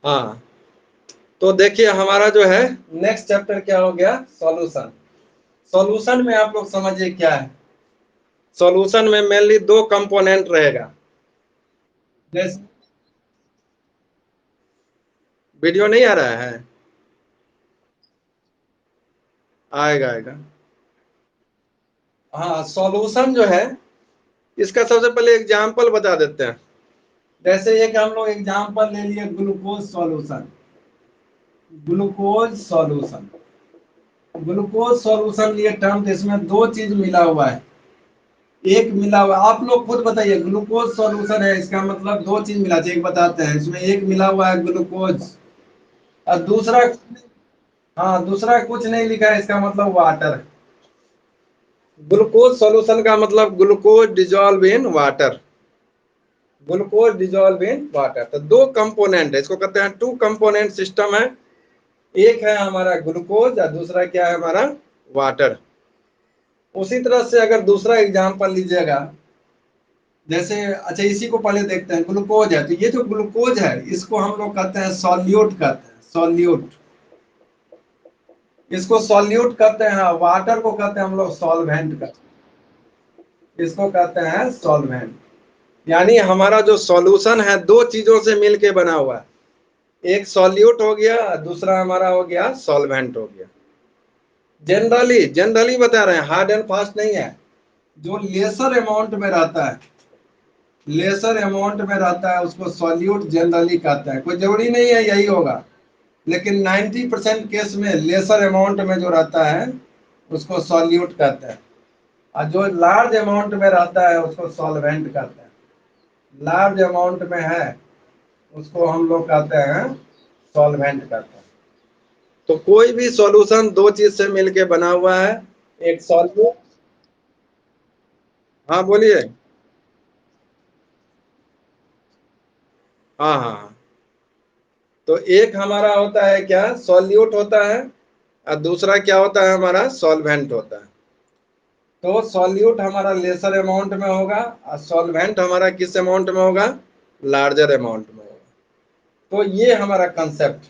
हाँ, तो देखिए हमारा जो है नेक्स्ट चैप्टर क्या हो गया, सॉल्यूशन। सॉल्यूशन में आप लोग समझिए क्या है। सॉल्यूशन में मेनली दो कंपोनेंट रहेगा। जैसे वीडियो नहीं आ रहा है, आएगा आएगा। हाँ, सॉल्यूशन जो है इसका सबसे पहले एग्जांपल बता देते हैं। जैसे एक हम लोग एग्जांपल ले लिए glucose solution. Glucose solution, glucose solution लिए टर्म, तो इसमें दो चीज मिला हुआ है। एक मिला हुआ, आप लोग खुद बताइए, ग्लूकोज सॉल्यूशन है इसका मतलब दो चीज मिला चाहिए, एक बताते हैं। इसमें एक मिला हुआ है ग्लूकोज, और दूसरा, हाँ दूसरा कुछ नहीं लिखा है, इसका मतलब वाटर। ग्लूकोज सॉल्यूशन का मतलब glucose dissolve in water. Glucose dissolve in water, तो दो कंपोनेंट है, इसको कहते हैं टू कंपोनेंट सिस्टम है। एक है हमारा ग्लूकोज और दूसरा क्या है हमारा वाटर। उसी तरह से अगर दूसरा एग्जांपल लीजिएगा, जैसे अच्छा इसी को पहले देखते हैं। ग्लूकोज है, तो ये जो ग्लूकोज है इसको हम लोग कहते हैं सॉल्यूट कहते हैं, सॉल्यूट। इसको सॉल्यूट कहते हैं, वाटर को कहते हैं हम लोग सॉल्वेंट कहते हैं, इसको कहते हैं सॉल्वेंट। यानी हमारा जो सॉल्यूशन है दो चीजों से मिलके बना हुआ है, एक सॉल्यूट हो गया, दूसरा हमारा हो गया सॉल्वेंट हो गया। जनरली जनरली बता रहे हैं, हार्ड एंड फास्ट नहीं है। जो लेसर अमाउंट में रहता है, लेसर अमाउंट में रहता है उसको सॉल्यूट जनरली कहते हैं। कोई जरूरी नहीं है यही होगा, लेकिन 90% केस में लेसर अमाउंट में जो रहता है उसको सॉल्यूट कहते हैं, और जो लार्ज अमाउंट में रहता है उसको सॉल्वेंट कहते हैं। लार्ज अमाउंट में है उसको हम लोग कहते हैं सॉल्वेंट कहते हैं। तो कोई भी सॉल्यूशन दो चीज से मिलके बना हुआ है, एक सॉल्यूट। हाँ बोलिए। हाँ हाँ हाँ। तो एक हमारा होता है क्या, सॉल्यूट होता है, और दूसरा क्या होता है हमारा सॉल्वेंट होता है। तो सॉल्यूट हमारा लेसर अमाउंट में होगा और सॉल्वेंट हमारा किस अमाउंट में होगा, लार्जर अमाउंट में होगा। तो ये हमारा कंसेप्ट।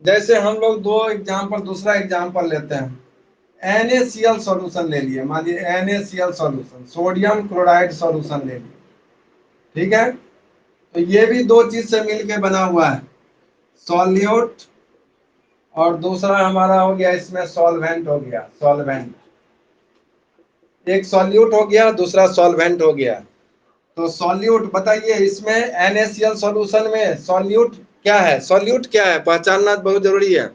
जैसे हम लोग दो एग्जांपल, दूसरा एग्जांपल लेते हैं। NaCl सॉल्यूशन ले लिए, मान लीजिए NaCl solution, sodium chloride solution ले लिए, ठीक है। तो ये भी दो चीज से मिलके बना हुआ है, सॉल्यूट, और दूसरा हमारा हो गया इसमें सॉल्वेंट हो गया, सॉल्वेंट। एक सॉल्यूट हो गया, दूसरा सॉल्वेंट हो गया। तो सॉल्यूट बताइए, इसमें NaCl सॉल्यूशन में सॉल्यूट क्या है, सॉल्यूट क्या है पहचानना बहुत जरूरी है।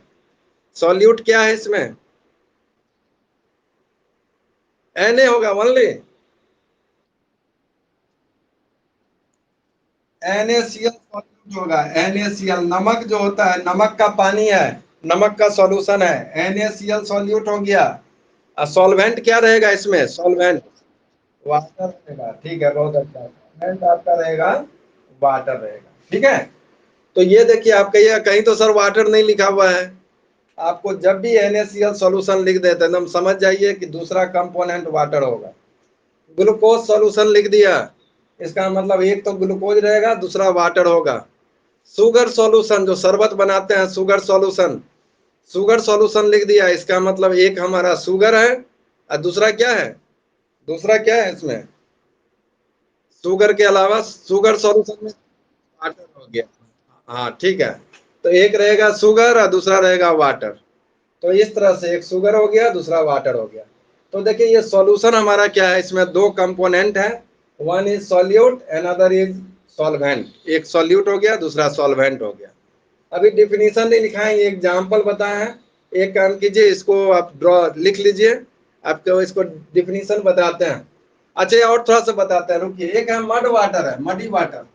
सॉल्यूट क्या है इसमें, Na होगा ओनली। NaCl सॉल्यूट होगा, NaCl नमक जो होता है, नमक का पानी है, नमक का सॉल्यूशन है, NaCl सॉल्यूट हो गया। और सॉल्वेंट क्या रहेगा इसमें, सॉल्वेंट वाटर रहेगा, ठीक है, बहुत अच्छा। सॉल्वेंट आपका रहेगा वाटर रहेगा, ठीक है। तो ये देखिए आप कहिए कहीं तो सर वाटर नहीं लिखा हुआ है। आपको जब भी NaCl सॉल्यूशन लिख देते एकदम समझ जाइए कि दूसरा कंपोनेंट वाटर होगा। ग्लूकोज सॉल्यूशन लिख दिया, इसका मतलब एक तो ग्लूकोज रहेगा, दूसरा वाटर होगा। शुगर सॉल्यूशन जो शरबत बनाते हैं, शुगर सॉल्यूशन, शुगर सॉल्यूशन लिख दिया, इसका मतलब एक हमारा शुगर है और दूसरा क्या है, दूसरा क्या है इसमें, शुगर के अलावा शुगर सॉल्यूशन में वाटर हो गया। हाँ ठीक है। तो एक रहेगा शुगर और दूसरा रहेगा वाटर। तो इस तरह से एक शुगर हो गया, दूसरा वाटर हो गया। तो देखिए ये सॉल्यूशन हमारा क्या है, इसमें दो कंपोनेंट है, one is solute another is solvent. एक सॉल्यूट हो गया, दूसरा सॉल्वेंट हो गया। अभी डिफिनीशन नहीं लिखाए, ये एग्जाम्पल बताए हैं। एक काम कीजिए, इसको आप ड्रॉ लिख लीजिए, आपको इसको डिफिनीशन बताते हैं। अच्छा और थोड़ा सा बताते हैं, रुकिए। एक है मड वाटर, है मडी वाटर।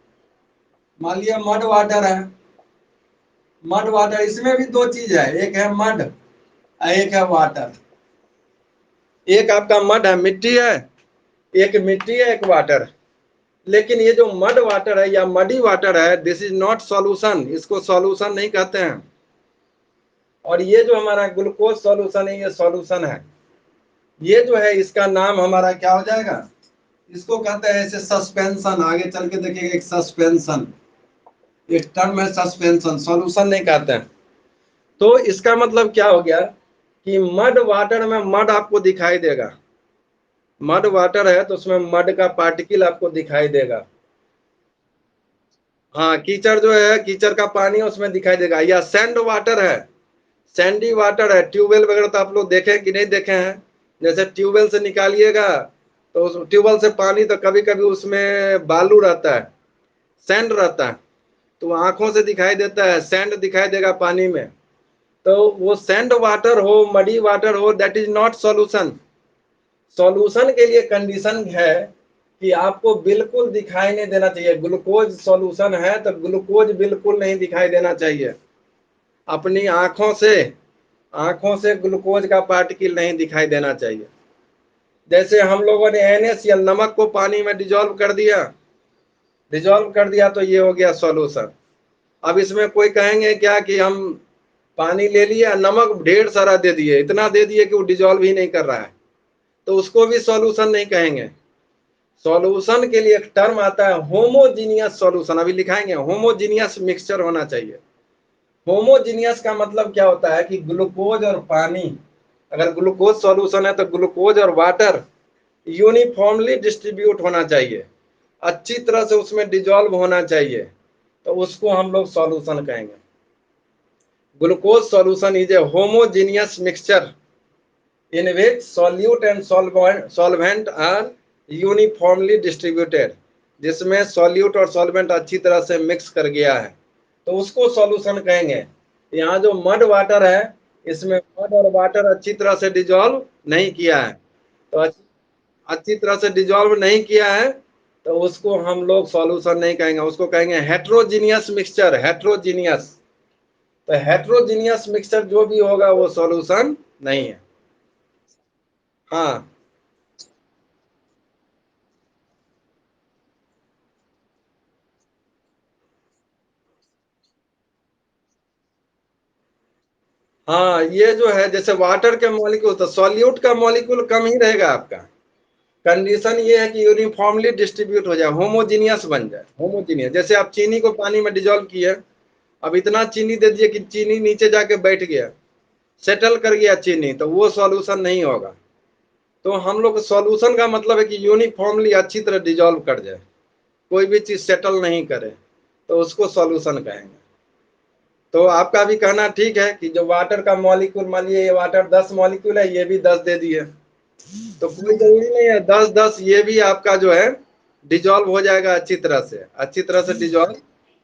मान लिया मड वाटर है, मड वाटर, इसमें भी दो चीज है, एक है मड और एक है वाटर। एक आपका मड है, मिट्टी है, एक मिट्टी है, एक वाटर। लेकिन ये जो मड वाटर है या मडी वाटर है, दिस इज नॉट सॉल्यूशन, इसको सॉल्यूशन नहीं कहते हैं। और ये जो हमारा ग्लूकोज सॉल्यूशन है, ये सॉल्यूशन है। ये जो है इसका नाम हमारा क्या हो जाएगा, इसको कहते हैं ऐसे सस्पेंशन। आगे चल के देखिएगा एक सस्पेंशन, एक टर्म है सस्पेंशन, सॉल्यूशन नहीं कहते हैं। तो इसका मतलब क्या हो गया कि मड वाटर में मड आपको दिखाई देगा, मड वाटर है तो उसमें मड का पार्टिकल आपको दिखाई देगा। हाँ, कीचड़ जो है, कीचड़ का पानी उसमें दिखाई देगा। या सैंड वाटर है, सैंडी वाटर है, ट्यूबवेल वगैरह तो आप लोग देखे कि नहीं देखे हैं। जैसे ट्यूबवेल से निकालिएगा तो उस ट्यूबवेल से पानी तो कभी कभी उसमें बालू रहता है, सैंड रहता है, तो आंखों से दिखाई देता है, सैंड दिखाई देगा पानी में। तो वो सैंड वाटर हो, मडी वाटर हो, that is not solution. Solution के लिए कंडीशन है कि आपको बिल्कुल दिखाई नहीं देना चाहिए। ग्लूकोज सॉल्यूशन है तो ग्लूकोज बिल्कुल नहीं दिखाई देना चाहिए। अपनी आंखों से ग्लूकोज का पार्टिकल नहीं दिखाई देना चाहिए। जैसे हम लोगों ने NaCl नमक को पानी में डिजोल्व कर दिया तो ये हो गया सॉल्यूशन। अब इसमें कोई कहेंगे क्या कि हम पानी ले लिया, नमक ढेर सारा दे दिए, इतना दे दिए कि वो डिजोल्व ही नहीं कर रहा है, तो उसको भी सॉल्यूशन नहीं कहेंगे। सॉल्यूशन के लिए एक टर्म आता है होमोजीनियस सॉल्यूशन, अभी लिखाएंगे। होमोजीनियस मिक्सचर होना चाहिए। होमोजीनियस का मतलब क्या होता है कि ग्लूकोज और पानी, अगर ग्लूकोज सॉल्यूशन है तो ग्लूकोज और वाटर यूनिफॉर्मली डिस्ट्रीब्यूट होना चाहिए, अच्छी तरह से उसमें डिजोल्व होना चाहिए, तो उसको हम लोग सॉल्यूशन कहेंगे। Glucose solution is a homogeneous mixture in which solute and solvent are uniformly distributed, जिसमें सॉल्यूट और सॉल्वेंट अच्छी तरह से मिक्स कर गया है, तो उसको सॉल्यूशन कहेंगे। यहाँ जो मड वाटर है, इसमें मड और वाटर अच्छी तरह से डिजोल्व नहीं किया है, तो अच्छी तरह से डिजोल्व नहीं किया है, तो उसको हम लोग सॉल्यूशन नहीं कहेंगे, उसको कहेंगे हेट्रोजीनियस मिक्सचर। हेट्रोजीनियस, तो हेट्रोजीनियस मिक्सचर जो भी होगा वो सॉल्यूशन नहीं है। हाँ हाँ, ये जो है जैसे वाटर के मॉलिक्यूल, तो सॉल्यूट का मॉलिक्यूल कम ही रहेगा आपका। कंडीशन ये है कि यूनिफॉर्मली डिस्ट्रीब्यूट हो जाए, होमोजीनियस बन जाए। होमोजीनियस, जैसे आप चीनी को पानी में डिजोल्व किए, अब इतना चीनी दे दिए कि चीनी नीचे जाके बैठ गया, सेटल कर गया चीनी, तो वो सॉल्यूशन नहीं होगा। तो हम लोग सॉल्यूशन का मतलब है कि यूनिफॉर्मली अच्छी तरह डिजोल्व कर जाए, कोई भी चीज सेटल नहीं करे, तो उसको सॉल्यूशन कहेंगे। तो आपका भी कहना ठीक है कि जो वाटर का मॉलिक्यूल, मान लीजिए ये वाटर 10 मॉलिक्यूल है, ये भी 10 दे दिए, तो कोई जरूरी नहीं है 10-10, ये भी आपका जो है डिजोल्व हो जाएगा अच्छी तरह से, अच्छी तरह से डिजोल्व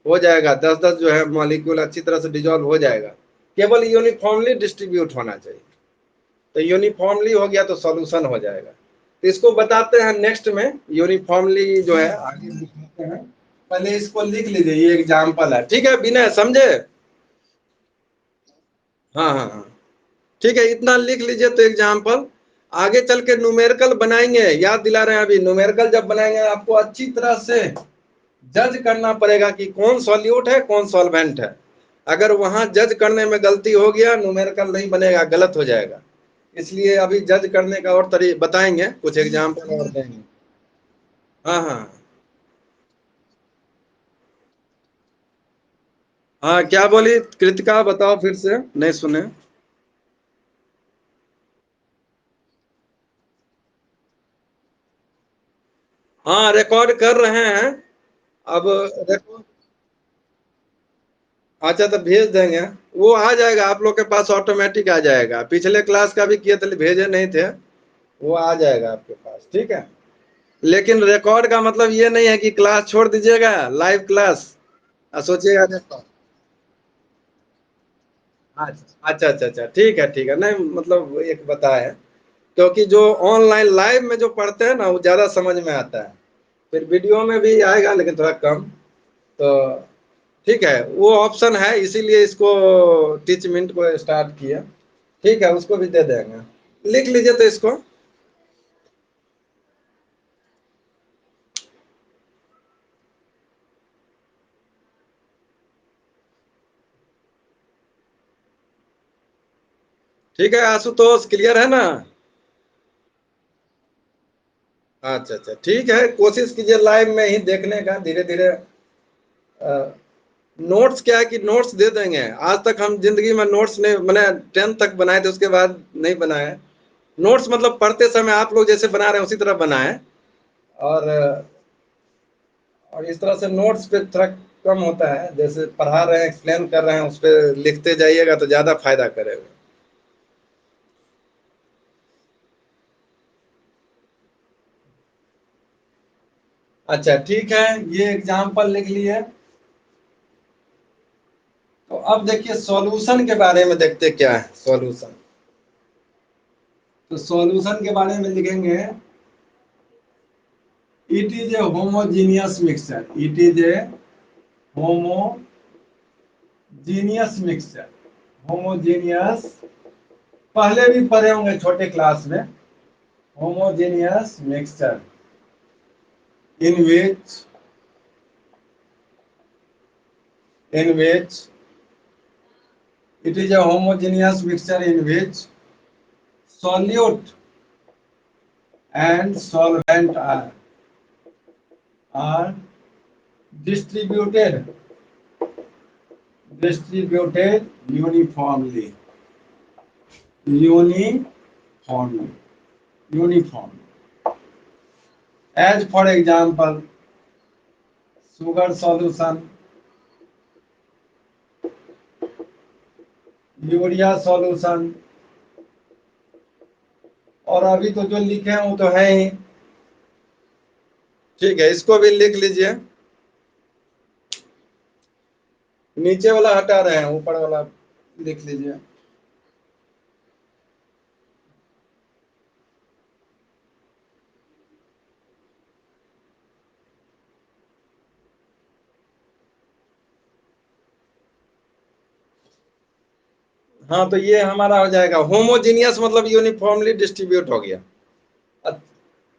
हो जाएगा। 10-10 जो है मॉलिक्यूल अच्छी तरह से डिजोल्व हो जाएगा, केवल यूनिफॉर्मली डिस्ट्रीब्यूट होना चाहिए। तो यूनिफॉर्मली हो गया तो सॉल्यूशन हो जाएगा। तो इसको बताते हैं नेक्स्ट में, यूनिफॉर्मली जो है आगे दिखाते हैं। पहले इसको लिख लीजिए, ये एग्जाम्पल है, ठीक है विनय, समझे? हाँ हाँ हाँ, ठीक है, इतना लिख लीजिए। तो एग्जाम्पल आगे चल के न्यूमेरिकल बनाएंगे, याद दिला रहे हैं, अभी न्यूमेरिकल जब बनाएंगे आपको अच्छी तरह से जज करना पड़ेगा कि कौन सॉल्यूट है कौन सॉल्वेंट है। अगर वहां जज करने में गलती हो गया, न्यूमेरिकल नहीं बनेगा, गलत हो जाएगा। इसलिए अभी जज करने का और तरीका बताएंगे, कुछ एग्जाम्पल और देंगे। हाँ हाँ हाँ, क्या बोली कृतिका, बताओ फिर से, नहीं सुने। हाँ, रिकॉर्ड कर रहे हैं। अब रिकॉर्ड, अच्छा तो भेज देंगे, वो आ जाएगा आप लोग के पास, ऑटोमेटिक आ जाएगा। पिछले क्लास का भी किए थे, भेजे नहीं थे, वो आ जाएगा आपके पास, ठीक है। लेकिन रिकॉर्ड का मतलब ये नहीं है कि क्लास छोड़ दीजिएगा, लाइव क्लास, और सोचिएगा देखो। अच्छा अच्छा अच्छा अच्छा, ठीक है ठीक है, नहीं मतलब एक बताया है, क्योंकि जो ऑनलाइन लाइव में जो पढ़ते हैं ना वो ज्यादा समझ में आता है, फिर वीडियो में भी आएगा लेकिन थोड़ा कम। तो ठीक है, वो ऑप्शन है, इसीलिए इसको टीच मिनट को स्टार्ट किया। ठीक है, उसको भी दे देंगे, लिख लीजिए तो इसको। ठीक है आशुतोष, क्लियर है ना? अच्छा अच्छा, ठीक है, कोशिश कीजिए लाइव में ही देखने का, धीरे धीरे नोट्स क्या है कि नोट्स दे देंगे। आज तक हम जिंदगी में नोट्स नहीं, मैंने 10th तक बनाए थे, उसके बाद नहीं बनाए। नोट्स मतलब पढ़ते समय आप लोग जैसे बना रहे हैं उसी तरह बनाए। और इस तरह से नोट्स पे थोड़ा कम होता है, जैसे पढ़ा रहे हैं, एक्सप्लेन कर रहे हैं, उस पर लिखते जाइएगा तो ज़्यादा फायदा करेगा। अच्छा ठीक है, ये एग्जाम्पल लिख लिए। तो अब देखिए सॉल्यूशन के बारे में देखते क्या है सॉल्यूशन। तो सॉल्यूशन के बारे में लिखेंगे, it is a homogeneous mixture. It is a homogeneous mixture. Homogeneous पहले भी पढ़े होंगे छोटे क्लास में। Homogeneous mixture in which it is a homogeneous mixture in which solute and solvent are distributed uniformly. Uniformly. As for example, sugar solution, urea solution, और अभी तो जो लिखे हैं वो तो है ही। ठीक है, इसको भी लिख लीजिए। नीचे वाला हटा रहे हैं, ऊपर वाला लिख लीजिए। हाँ, तो ये हमारा हो जाएगा होमोजीनियस, मतलब यूनिफॉर्मली डिस्ट्रीब्यूट हो गया,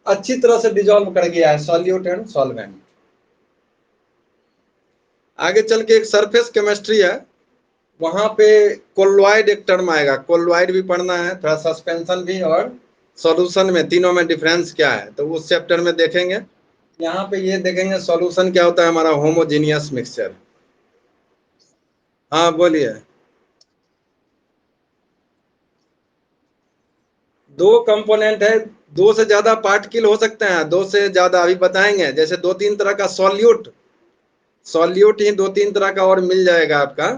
अच्छी तरह से डिजोल्व कर गया है सॉल्यूट एंड सॉल्वेंट। आगे चल के एक सरफेस केमिस्ट्री है, वहां पे कोलोइड एक टर्म आएगा। कोलोइड भी पढ़ना है, थोड़ा सस्पेंशन भी और सॉल्यूशन में, तीनों में डिफरेंस क्या है तो उस चैप्टर में देखेंगे। यहाँ पे ये देखेंगे सॉल्यूशन क्या होता है हमारा, होमोजीनियस मिक्सचर। हाँ बोलिए। दो कंपोनेंट है, दो से ज्यादा पार्टिकल हो सकते हैं, दो से ज्यादा अभी बताएंगे। जैसे दो तीन तरह का सॉल्यूट ही दो तीन तरह का और मिल जाएगा आपका,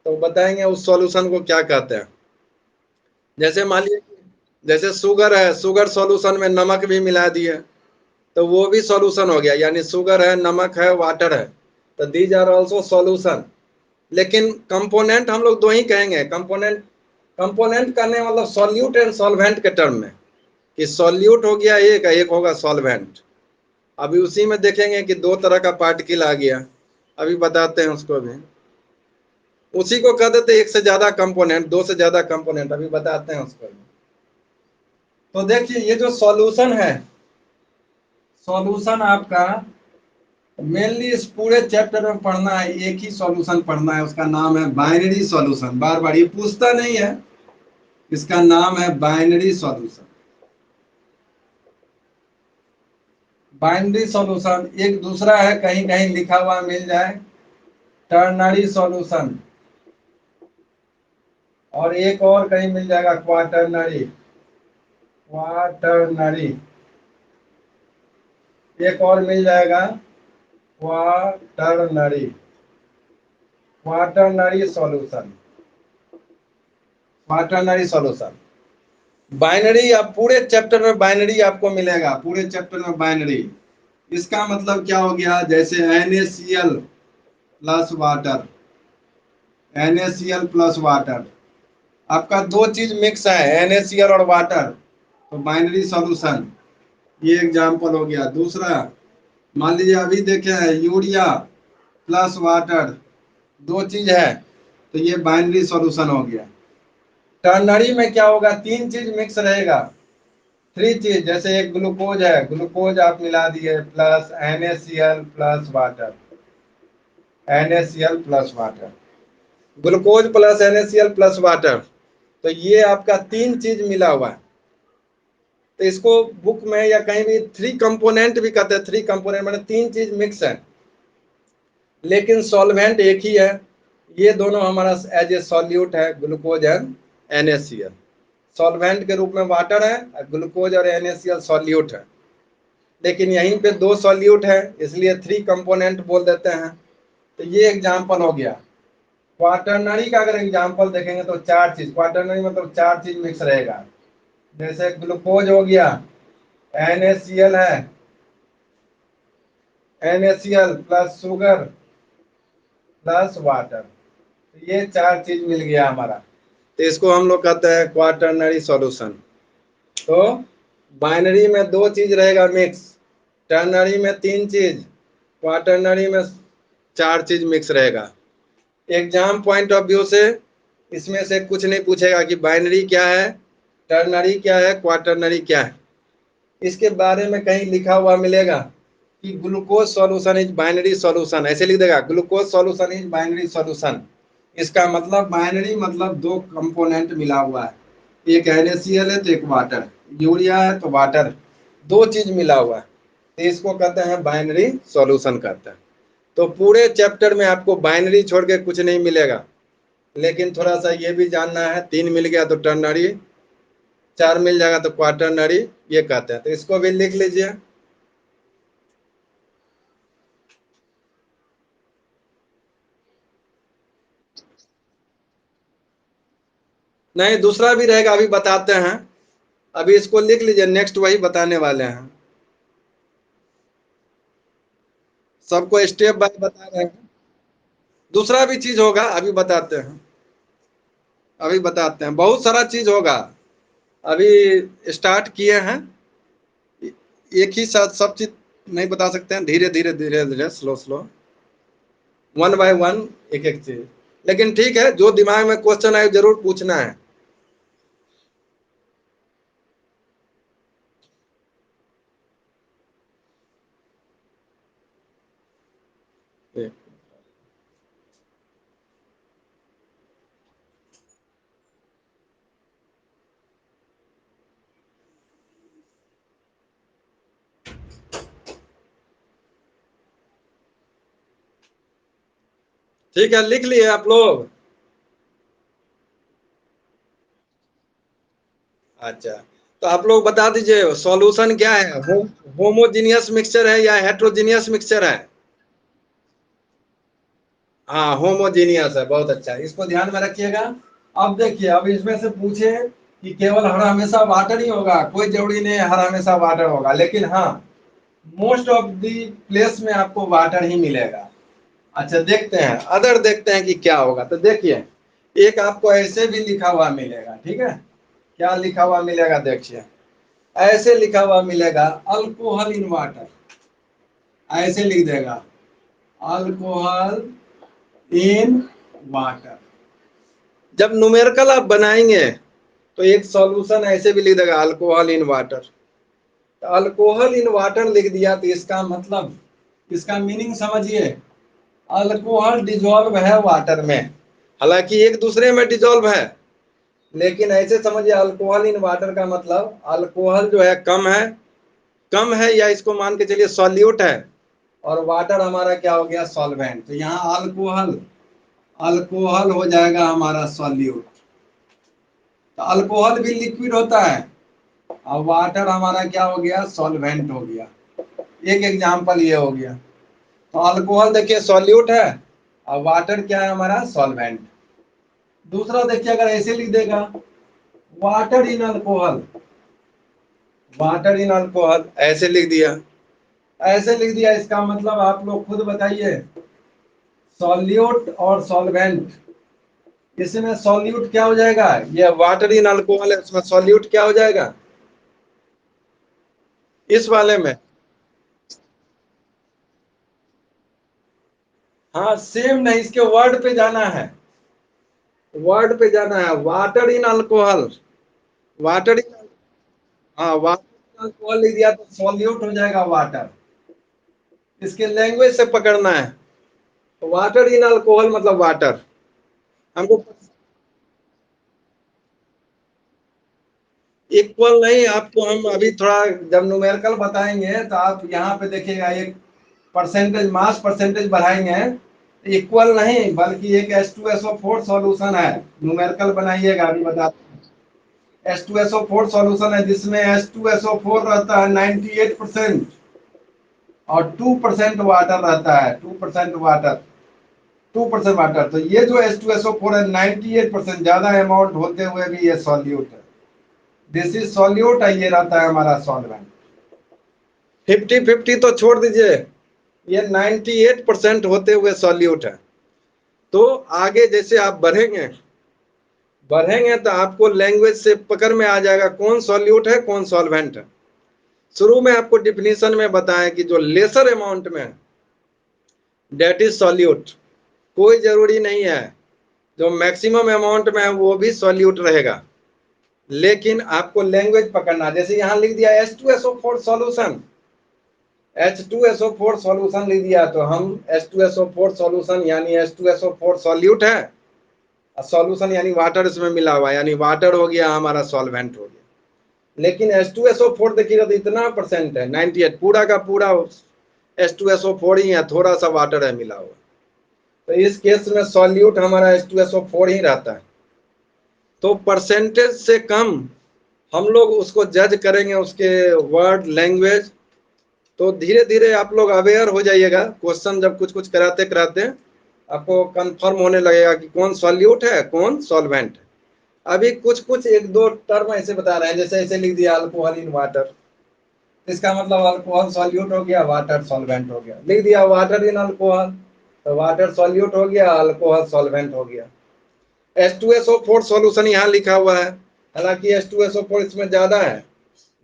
तो बताएंगे उस सॉल्यूशन को क्या कहते हैं। जैसे मान लीजिए, जैसे शुगर है, शुगर सॉल्यूशन में नमक भी मिला दिए तो वो भी सॉल्यूशन हो गया, यानी शुगर है, नमक है, वाटर है, तो दीज आर आल्सो सॉल्यूशन। लेकिन कंपोनेंट हम लोग दो ही कहेंगे। कंपोनेंट कंपोनेंट करने मतलब सॉल्यूट एंड सॉल्वेंट के टर्म में, कि सॉल्यूट हो गया एक होगा सॉल्वेंट। अभी उसी में देखेंगे कि दो तरह का पार्टिकल आ गया, अभी बताते हैं उसको भी। उसी को कह देते एक से ज्यादा कंपोनेंट, दो से ज्यादा कंपोनेंट, अभी बताते हैं उसको भी। तो देखिए ये जो सॉल्यूशन है, सॉल्यूशन आपका मेनली इस पूरे चैप्टर में पढ़ना है, एक ही सॉल्यूशन पढ़ना है, उसका नाम है बाइनरी सॉल्यूशन। बार बार ये पूछता नहीं है, इसका नाम है बाइनरी सॉल्यूशन। बाइनरी सॉल्यूशन एक दूसरा है, कहीं कहीं लिखा हुआ मिल जाए, टर्नरी सॉल्यूशन, और एक और कहीं मिल जाएगा क्वाटरनरी। क्वाटरनरी एक और मिल जाएगा, quaternary, quaternary solution, quaternary solution. Binary, आप पूरे चैप्टर में बाइनरी आपको मिलेगा, पूरे चैप्टर में बाइनरी। इसका मतलब क्या हो गया, जैसे NaCl plus water, NaCl plus water, आपका दो चीज मिक्स है, NaCl और वाटर, तो बाइनरी सॉल्यूशन। ये एग्जांपल हो गया। दूसरा मान लीजिए अभी देखे हैं यूरिया प्लस वाटर, दो चीज है, तो ये बाइनरी सॉल्यूशन हो गया। टर्नरी में क्या होगा, तीन चीज मिक्स रहेगा, थ्री चीज। जैसे एक ग्लूकोज है, ग्लूकोज आप मिला दिए plus NaCl plus water, NaCl plus water, glucose plus NaCl plus water, तो ये आपका तीन चीज मिला हुआ है। तो इसको बुक में या कहीं भी थ्री कंपोनेंट भी कहते हैं, थ्री कंपोनेंट मतलब तीन चीज मिक्स है। लेकिन सॉल्वेंट एक ही है। ये दोनों हमारा एज ए सॉल्यूट है, ग्लूकोज एंड NaCl। सॉल्वेंट के रूप में वाटर है, ग्लूकोज और NaCl सॉल्यूट है। लेकिन यहीं पे दो सॉल्यूट है, इसलिए 3 कंपोनेंट बोल देते हैं। तो ये एग्जाम्पल हो गया। क्वाटरनरी का अगर एग्जाम्पल देखेंगे तो 4 चीज, क्वाटरनरी मतलब 4 चीज मिक्स रहेगा। जैसे ग्लूकोज हो गया, NaCl है, NaCl plus sugar plus water, ये 4 चीज मिल गया हमारा। तो इसको हम लोग कहते हैं क्वाटरनरी सॉल्यूशन। तो बाइनरी में 2 चीज रहेगा मिक्स, टर्नरी में 3 चीज, क्वाटरनरी में 4 चीज मिक्स रहेगा। एग्जाम पॉइंट ऑफ व्यू से इसमें से कुछ नहीं पूछेगा कि बाइनरी क्या है, टर्नरी क्या है, क्वाटरनरी क्या है। इसके बारे में कहीं लिखा हुआ मिलेगा कि glucose solution is binary solution, ऐसे लिख देगा glucose solution is binary solution. इसका मतलब बाइनरी मतलब 2 कंपोनेंट मिला हुआ है, एक NaCl है तो एक वाटर, यूरिया है तो वाटर, 2 चीज मिला हुआ है, तो इसको कहते हैं बाइनरी सॉल्यूशन कहते हैं। तो पूरे चैप्टर में आपको बाइनरी छोड़ के कुछ नहीं मिलेगा, लेकिन थोड़ा सा ये भी जानना है, 3 मिल गया तो टर्नरी, 4 मिल जाएगा तो क्वाटरनरी, ये कहते हैं। तो इसको भी लिख लीजिए। नहीं, दूसरा भी रहेगा, अभी बताते हैं। अभी इसको लिख लीजिए, नेक्स्ट वही बताने वाले हैं, सबको स्टेप बाय बता रहे हैं। दूसरा भी चीज होगा, अभी बताते हैं, अभी बताते हैं, बहुत सारा चीज होगा। अभी स्टार्ट किए हैं, एक ही साथ सब चीज नहीं बता सकते हैं, धीरे धीरे धीरे धीरे slow slow, one by one, एक एक चीज। लेकिन ठीक है, जो दिमाग में क्वेश्चन आए जरूर पूछना है। ठीक है, लिख लिए आप लोग? अच्छा, तो आप लोग बता दीजिए सॉल्यूशन क्या है, होमोजीनियस मिक्सचर है या हेट्रोजीनियस मिक्सचर है? हाँ, होमोजीनियस है, बहुत अच्छा, इसको ध्यान में रखिएगा। अब देखिए, अब इसमें से पूछे कि केवल हर हमेशा वाटर ही होगा, कोई जरूरी नहीं है हर हमेशा वाटर होगा, लेकिन हाँ, मोस्ट ऑफ दी प्लेस में आपको वाटर ही मिलेगा। अच्छा, देखते हैं अदर, देखते हैं कि क्या होगा। तो देखिए, एक आपको ऐसे भी लिखा हुआ मिलेगा, ठीक है, क्या लिखा हुआ मिलेगा देखिए, ऐसे लिखा हुआ मिलेगा अल्कोहल इन वाटर, ऐसे लिख देगा अल्कोहल इन वाटर। जब न्यूमेरिकल आप बनाएंगे तो एक सॉल्यूशन ऐसे भी लिख देगा अल्कोहल इन वाटर। तो अल्कोहल इन वाटर लिख दिया तो इसका मतलब, इसका मीनिंग समझिए, अल्कोहल डिजोल्व है वाटर में, हालांकि एक दूसरे में डिजोल्व है, लेकिन ऐसे समझिए अल्कोहल इन वाटर का मतलब अल्कोहल जो है कम है, कम है, या इसको मान के चलिए सॉल्यूट है, और वाटर हमारा क्या हो गया, सॉल्वेंट। तो यहाँ अल्कोहल, अल्कोहल हो जाएगा हमारा सॉल्यूट। तो अल्कोहल भी लिक्विड होता है, और वाटर हमारा क्या हो गया, सॉल्वेंट हो गया। एक एग्जांपल ये हो गया। तो अल्कोहल देखिए सॉल्यूट है, और वाटर क्या है हमारा, सॉल्वेंट। दूसरा देखिए, अगर ऐसे लिख देगा water in alcohol, water in alcohol, ऐसे लिख दिया, ऐसे लिख दिया, इसका मतलब आप लोग खुद बताइए, सॉल्यूट और सॉल्वेंट, इसमें सॉल्यूट क्या हो जाएगा, ये वाटर इन अल्कोहल है, उसमें सॉल्यूट क्या हो जाएगा इस वाले में। हाँ, सेम नहीं, इसके वर्ड पे जाना है, वर्ड पे जाना है, water in alcohol, water in, हाँ, वाटर इन अल्कोहल लिख दिया तो सॉल्यूट हो जाएगा वाटर। इसके लैंग्वेज से पकड़ना है, वाटर इन अल्कोहल मतलब वाटर, हमको इक्वल नहीं, आपको हम अभी थोड़ा जब न्यूमेरिकल बताएंगे तो आप यहाँ पे देखिएगा, एक परसेंटेज, मास परसेंटेज बढ़ाएंगे इक्वल नहीं बल्कि एक H2SO4 सॉल्यूशन है, न्यूमेरिकल बनाइएगा अभी बता। H2SO4 सॉल्यूशन है जिसमें H2SO4 रहता है 98% और 2% वाटर रहता है, 2% वाटर, 2% वाटर। तो ये जो H2SO4 है 98% ज्यादा अमाउंट होते हुए भी ये सॉल्यूट है, दिस इज सॉल्यूट है, ये रहता है हमारा सॉल्वेंट। 50-50 तो छोड़ दीजिए, ये 98% होते हुए सॉल्यूट है। तो आगे जैसे आप बढ़ेंगे तो आपको लैंग्वेज से पकड़ में आ जाएगा कौन सॉल्यूट है कौन सॉल्वेंट है। शुरू में आपको डिफिनीशन में बताएं कि जो लेसर अमाउंट में डेट इज सॉल्यूट, कोई जरूरी नहीं है जो मैक्सिमम अमाउंट में है वो भी सॉल्यूट रहेगा, लेकिन आपको लैंग्वेज पकड़ना। जैसे यहां लिख दिया H2SO4 सॉल्यूशन, H2SO4 सॉल्यूशन लिख दिया तो हम H2SO4 सॉल्यूशन यानी H2SO4 सॉल्यूट है, सॉल्यूशन यानी वाटर इसमें मिला हुआ है, यानी वाटर हो गया हमारा सॉल्वेंट हो गया। लेकिन H2SO4 देखिएगा तो इतना परसेंट है 98, पूरा का पूरा H2SO4 ही है, थोड़ा सा वाटर है मिला हुआ। तो इस केस में सॉल्यूट हमारा H2SO4 ही रहता है। तो परसेंटेज से कम हम लोग उसको जज करेंगे, उसके वर्ड लैंग्वेज। तो धीरे धीरे आप लोग अवेयर हो जाइएगा, क्वेश्चन जब कुछ कुछ कराते कराते आपको कंफर्म होने लगेगा कि कौन सॉल्यूट है कौन सॉल्वेंट है। अभी कुछ कुछ एक दो टर्म ऐसे बता रहे हैं, जैसे ऐसे लिख दिया अल्कोहल इन वाटर, इसका मतलब अल्कोहल सॉल्यूट हो गया वाटर सॉल्वेंट हो गया। लिख दिया वाटर इन अल्कोहल तो वाटर सॉल्यूट हो गया अल्कोहल सॉल्वेंट हो गया। H2SO4 सॉल्यूशन यहाँ लिखा हुआ है, हालांकि H2SO4 इसमें ज्यादा है,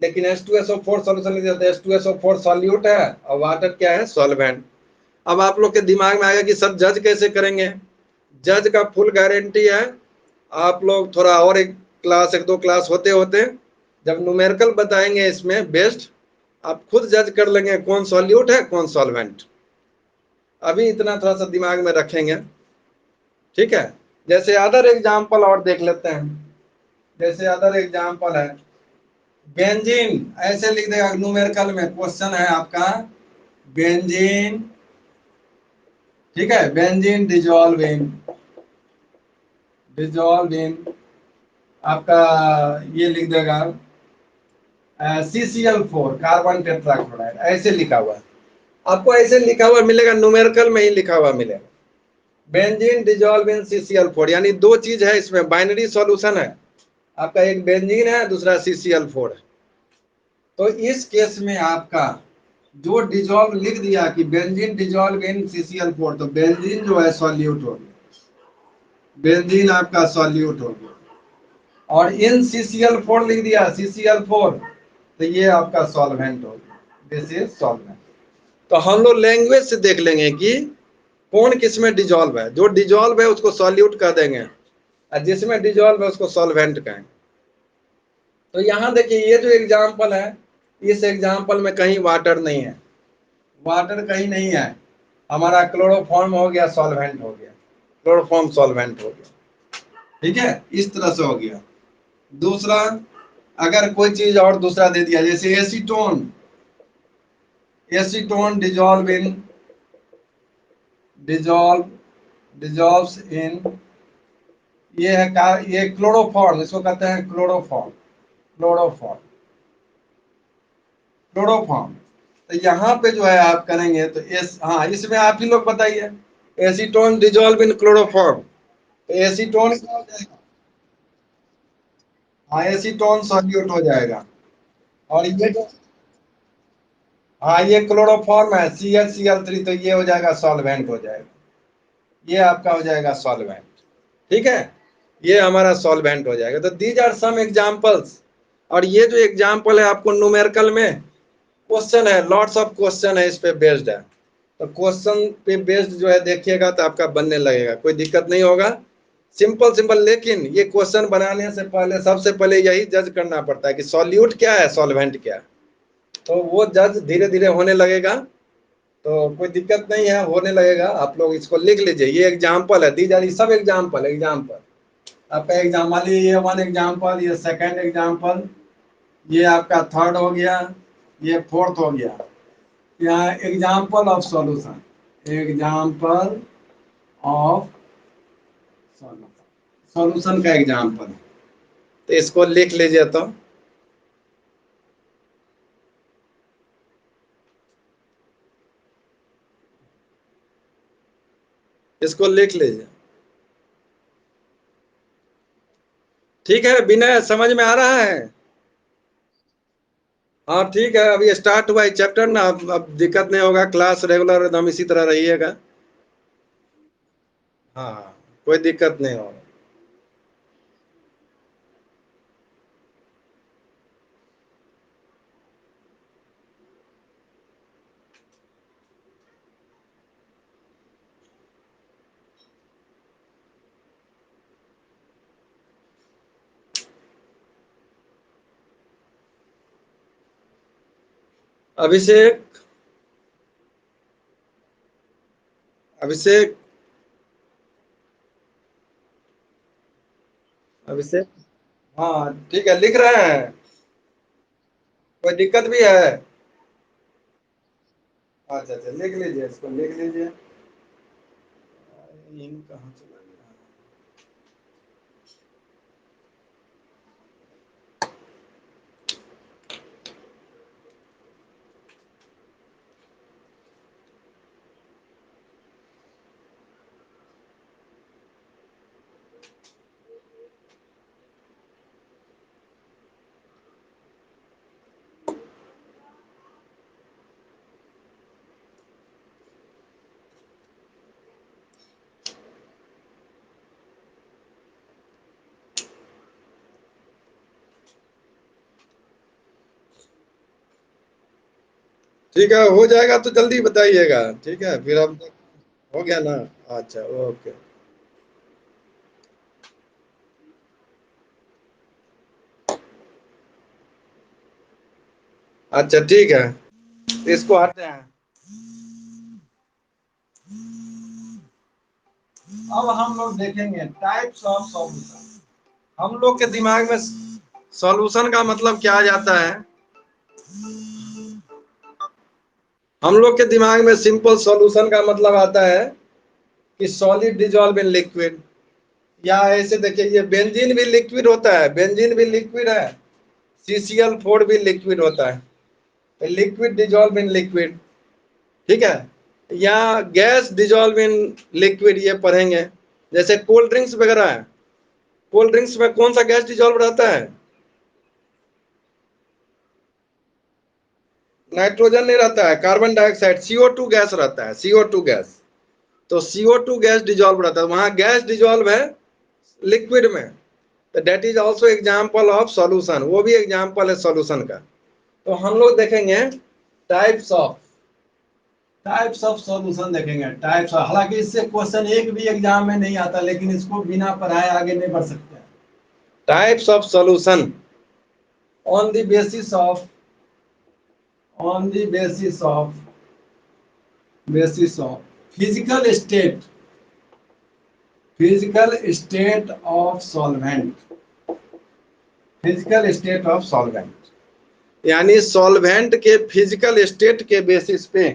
लेकिन H2SO4 सॉल्यूशन लिख दिया तो H2SO4 सॉल्यूट है और वाटर क्या है सॉल्वेंट। अब आप लोग के दिमाग में आएगा कि सर जज कैसे करेंगे। जज का फुल गारंटी है, आप लोग थोड़ा और एक क्लास एक दो क्लास होते होते जब न्यूमेरिकल बताएंगे इसमें बेस्ट, आप खुद जज कर लेंगे कौन सॉल्यूट है कौन सॉल्वेंट। अभी इतना थोड़ा सा दिमाग में रखेंगे, ठीक है। जैसे अदर एग्जाम्पल और देख लेते हैं। जैसे अदर एग्जाम्पल है बेंजीन, ऐसे लिख देगा न्यूमेरिकल में, क्वेश्चन है आपका बेंजीन, ठीक है, बेंजीन डिजॉल्व इन आपका ये लिख देगा CCl4 कार्बन टेट्राक्लोराइड, ऐसे लिखा हुआ है। आपको ऐसे लिखा हुआ मिलेगा, न्यूमेरिकल में ही लिखा हुआ मिलेगा बेंजीन डिजॉल्व इन CCl4, यानी दो चीज है इसमें, बाइनरी सॉल्यूशन है आपका, एक बेंजीन है दूसरा CCl4 है। तो इस केस में आपका जो डिजॉल्व लिख दिया कि बेंजीन डिजॉल्व इन CCl4, तो बेंजीन जो है सॉल्यूट हो गया, बेंजीन आपका सॉल्यूट हो गया। और इन CCl4 लिख दिया CCl4, तो ये आपका सॉल्वेंट हो गया, दिस इज सॉल्वेंट। तो हम लोग लैंग्वेज से देख लेंगे कि कौन किस में डिजॉल्व है, जो डिजॉल्व है उसको सॉल्यूट कह देंगे और जिसमें डिजॉल्व है उसको सॉल्वेंट कहेंगे। तो यहाँ देखिए ये जो एग्जाम्पल है, इस एग्जाम्पल में कहीं वाटर नहीं है, वाटर कहीं नहीं है, हमारा क्लोरोफॉर्म हो गया सॉल्वेंट हो गया, क्लोरोफॉर्म सॉल्वेंट हो गया, ठीक है, इस तरह से हो गया। दूसरा अगर कोई चीज और दूसरा दे दिया, जैसे एसीटोन, एसीटोन डिजॉल्व्स इन ये है का, ये क्लोरोफॉर्म, इसको कहते हैं क्लोरोफॉर्म, क्लोरोफॉर्म, क्लोरोफॉर्म। तो यहाँ पे जो है आप करेंगे तो हाँ इसमें आप ही लोग बताइए, एसीटोन डिजॉल्व इन क्लोरोफॉर्म, तो एसीटोन क्या हो जाएगा, हाँ एसीटोन सॉल्यूट हो जाएगा। और ये जो हाँ ये क्लोरोफॉर्म है ClCl3, तो ये हो जाएगा सॉल्वेंट हो जाएगा, ये आपका हो जाएगा सॉल्वेंट, ठीक है, ये हमारा सॉल्वेंट हो जाएगा। तो दीज आर सम एग्जांपल्स। और ये जो एग्जांपल है आपको न्यूमेरिकल में क्वेश्चन है, लॉट्स ऑफ क्वेश्चन है इस पे बेस्ड है, तो क्वेश्चन पे बेस्ड जो है देखिएगा तो आपका बनने लगेगा, कोई दिक्कत नहीं होगा, सिंपल सिंपल। लेकिन ये क्वेश्चन बनाने से पहले सबसे पहले यही जज करना पड़ता है कि सॉल्यूट क्या है सॉल्वेंट क्या है, तो वो जज धीरे धीरे होने लगेगा, तो कोई दिक्कत नहीं है, होने लगेगा। आप लोग इसको लिख लीजिए, ये एग्जाम्पल है, दी जा रही सब एग्जाम्पल एग्जाम्पल आपका एग्जाम, मान लीजिए ये वन एग्जाम्पल, ये सेकेंड एग्जाम्पल, ये आपका थर्ड हो गया, ये फोर्थ हो गया। यहाँ example of solution, example of solution का एग्जाम्पल। तो इसको लिख लीजिए, तो इसको लिख लीजिए। ठीक है, विनय समझ में आ रहा है? हाँ ठीक है, अभी स्टार्ट हुआ है चैप्टर ना, अब दिक्कत नहीं होगा, क्लास रेगुलर एकदम इसी तरह रहिएगा। हाँ हाँ, कोई दिक्कत नहीं होगा। अभिषेक, अभिषेक, अभिषेक। हाँ ठीक है, लिख रहे हैं। कोई दिक्कत भी है? अच्छा अच्छा, लिख लीजिए, इसको लिख लीजिए। इन कहाँ चला गया? ठीक है, हो जाएगा तो जल्दी बताइएगा। ठीक है, फिर अब हो गया ना? अच्छा, ओके। अच्छा ठीक है, इसको हटाते हैं। अब हम लोग देखेंगे टाइप्स ऑफ सॉल्यूशन। हम लोग के दिमाग में सॉल्यूशन का मतलब क्या आ जाता है? हम लोग के दिमाग में सिंपल सॉल्यूशन का मतलब आता है कि सॉलिड डिजॉल्व इन लिक्विड। या ऐसे देखिए, ये बेंजीन भी लिक्विड होता है, बेंजीन भी लिक्विड है, CCl4 भी लिक्विड होता है, लिक्विड डिजॉल्व इन लिक्विड। ठीक है, या गैस डिजॉल्व इन लिक्विड, ये पढ़ेंगे। जैसे कोल्ड ड्रिंक्स वगैरह है, कोल्ड ड्रिंक्स में कौन सा गैस डिजॉल्व रहता है? नाइट्रोजन नहीं रहता है, कार्बन डाइऑक्साइड, CO2 गैस रहता है, CO2 गैस। तो CO2 गैस डिजॉल्व रहता है, वहां गैस डिजॉल्व है लिक्विड में, तो that is also example of solution, वो भी एग्जाम्पल है सॉल्यूशन का। तो हम लोग देखेंगे टाइप्स ऑफ सॉल्यूशन देखेंगे, टाइप्स। हालांकि इससे क्वेश्चन एक भी एग्जाम में नहीं आता, लेकिन इसको बिना पढ़ाए आगे नहीं बढ़ सकते। Types of solution on the basis of, on the basis of physical state, physical state of solvent, physical state of solvent. यानी सॉल्वेंट के फिजिकल स्टेट के बेसिस पे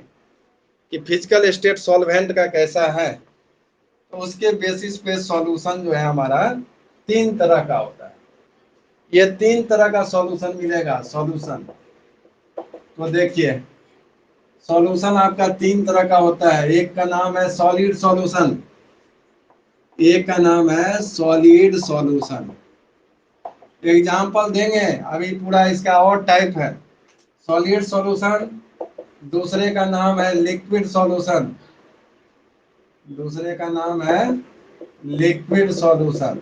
कि फिजिकल स्टेट सॉल्वेंट का कैसा है, तो उसके बेसिस पे सॉल्यूशन जो है हमारा तीन तरह का होता है। ये तीन तरह का सॉल्यूशन मिलेगा, सॉल्यूशन। तो देखिए, सॉल्यूशन आपका तीन तरह का होता है। एक का नाम है सॉलिड सॉल्यूशन, एक का नाम है सॉलिड सॉल्यूशन। एग्जाम्पल देंगे, अभी पूरा इसका और टाइप है। सॉलिड सॉल्यूशन, दूसरे का नाम है लिक्विड सॉल्यूशन, दूसरे का नाम है लिक्विड सॉल्यूशन,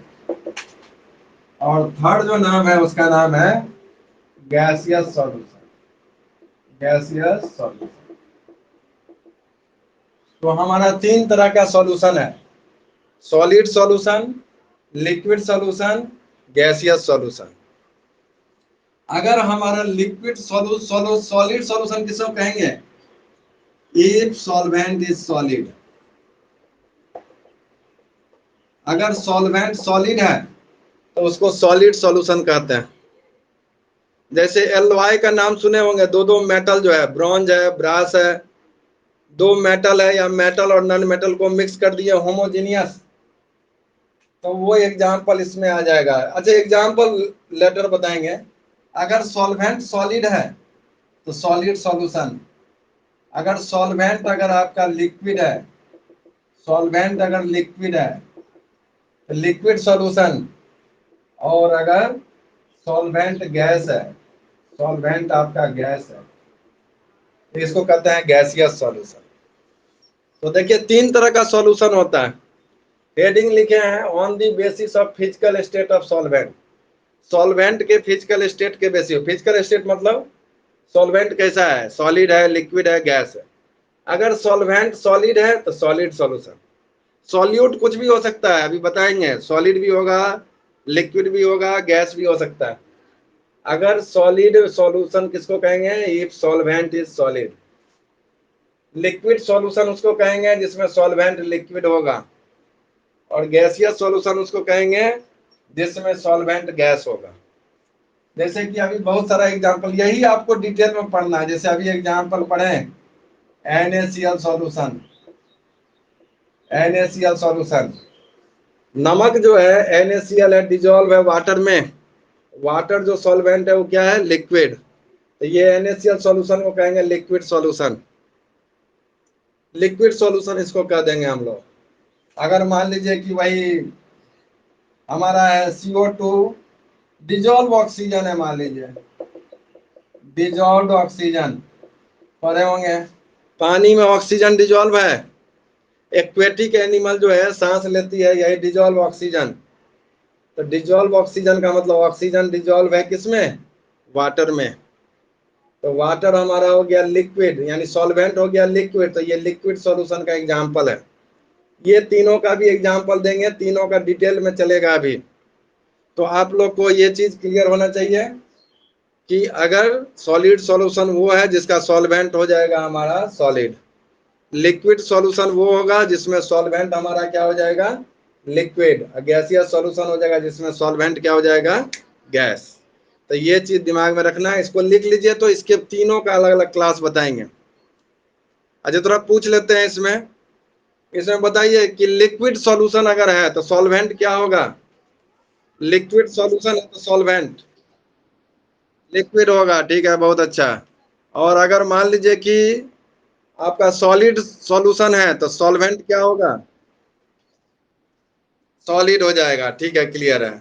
और थर्ड जो नाम है उसका नाम है गैसियस सॉल्यूशन, गैसियस सॉल्यूशन। तो हमारा तीन तरह का सॉल्यूशन है, solid solution, liquid solution, gaseous solution. अगर हमारा लिक्विड सॉलिड सॉल्यूशन किसको कहेंगे? इफ सॉल्वेंट इज सॉलिड, अगर सॉल्वेंट सॉलिड है तो उसको सॉलिड सॉल्यूशन कहते हैं। जैसे एलॉय का नाम सुने होंगे, दो दो मेटल जो है, ब्रॉन्ज है, ब्रास है, दो मेटल है या मेटल और नॉन मेटल को मिक्स कर दिए होमोजेनियस, तो वो एग्जाम्पल इसमें आ जाएगा। अच्छा, एग्जाम्पल लेटर बताएंगे। अगर सॉल्वेंट सॉलिड है तो सॉलिड सॉल्यूशन, अगर सॉल्वेंट अगर आपका लिक्विड है, सॉल्वेंट अगर लिक्विड है तो लिक्विड सॉल्यूशन, और अगर सॉल्वेंट गैस है, सॉल्वेंट आपका गैस है, तो इसको कहते हैं गैसियस सॉल्यूशन। तो देखिए तीन तरह का सॉल्यूशन होता है। हेडिंग लिखे हैं on the basis of physical state of solvent, solvent के फिजिकल स्टेट के बेसिस। फिजिकल स्टेट मतलब सॉल्वेंट कैसा है, सॉलिड है, लिक्विड है, गैस है। अगर सॉल्वेंट सॉलिड है तो सॉलिड सॉल्यूशन। सॉल्यूट कुछ भी हो सकता है, अभी बताएंगे, सॉलिड भी होगा, लिक्विड भी होगा, गैस भी हो सकता है। अगर सॉलिड सॉल्यूशन किसको कहेंगे, if solvent is solid. Liquid solution उसको कहेंगे जिसमें सॉल्वेंट लिक्विड होगा, और गैसियस सॉल्यूशन उसको कहेंगे जिसमें सॉल्वेंट गैस होगा। जैसे कि अभी बहुत सारा एग्जांपल, यही आपको डिटेल में पढ़ना है। जैसे अभी एग्जांपल पढ़े NaCl सॉल्यूशन, NaCl सॉल्यूशन, नमक जो है NaCl है, डिजोल्व है वाटर में। वाटर जो सॉल्वेंट है वो क्या है, लिक्विड। तो ये NaCl सॉल्यूशन को कहेंगे लिक्विड सॉल्यूशन, लिक्विड सॉल्यूशन इसको कह देंगे हम लोग। अगर मान लीजिए कि वही हमारा है CO2 डिजोल्व ऑक्सीजन है, मान लीजिए डिजोल्व ऑक्सीजन, पढ़े होंगे पानी में ऑक्सीजन डिजोल्व है। एक्वेटिक एनिमल जो है सांस लेती है यही डिजोल्व ऑक्सीजन। तो डिजोल्व ऑक्सीजन का मतलब ऑक्सीजन डिजोल्व है किसमें, वाटर में। तो वाटर हमारा हो गया लिक्विड, यानी सॉल्वेंट हो गया लिक्विड, तो ये लिक्विड सॉल्यूशन का एग्जांपल है। ये तीनों का भी एग्जांपल देंगे, तीनों का डिटेल में चलेगा अभी। तो आप लोग को ये चीज क्लियर होना चाहिए कि अगर सॉलिड सॉल्यूशन वो है जिसका सॉल्वेंट हो जाएगा हमारा सॉलिड, लिक्विड सॉल्यूशन वो होगा जिसमें सॉल्वेंट हमारा क्या हो जाएगा, लिक्विड। गैसियस सॉल्यूशन हो जाएगा जिसमें सॉल्वेंट क्या हो जाएगा, गैस। तो ये चीज दिमाग में रखना है, इसको लिख लीजिए। तो इसके तीनों का अलग अलग क्लास बताएंगे। अच्छा, थोड़ा पूछ लेते हैं इसमें, इसमें बताइए कि लिक्विड सॉल्यूशन अगर है तो सॉल्वेंट क्या होगा, लिक्विड सॉल्यूशन है तो सॉल्वेंट लिक्विड होगा, ठीक है, बहुत अच्छा। और अगर मान लीजिए कि आपका सॉलिड सॉल्यूशन है तो सॉल्वेंट क्या होगा, सॉलिड हो जाएगा, ठीक है, क्लियर है।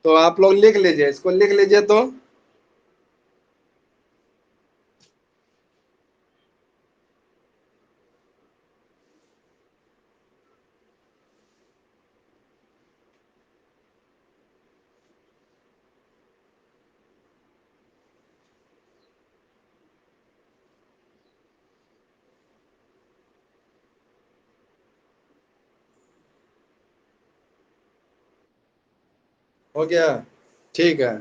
तो आप लोग लिख लीजिए, इसको लिख लीजिए। तो हो गया, ठीक है,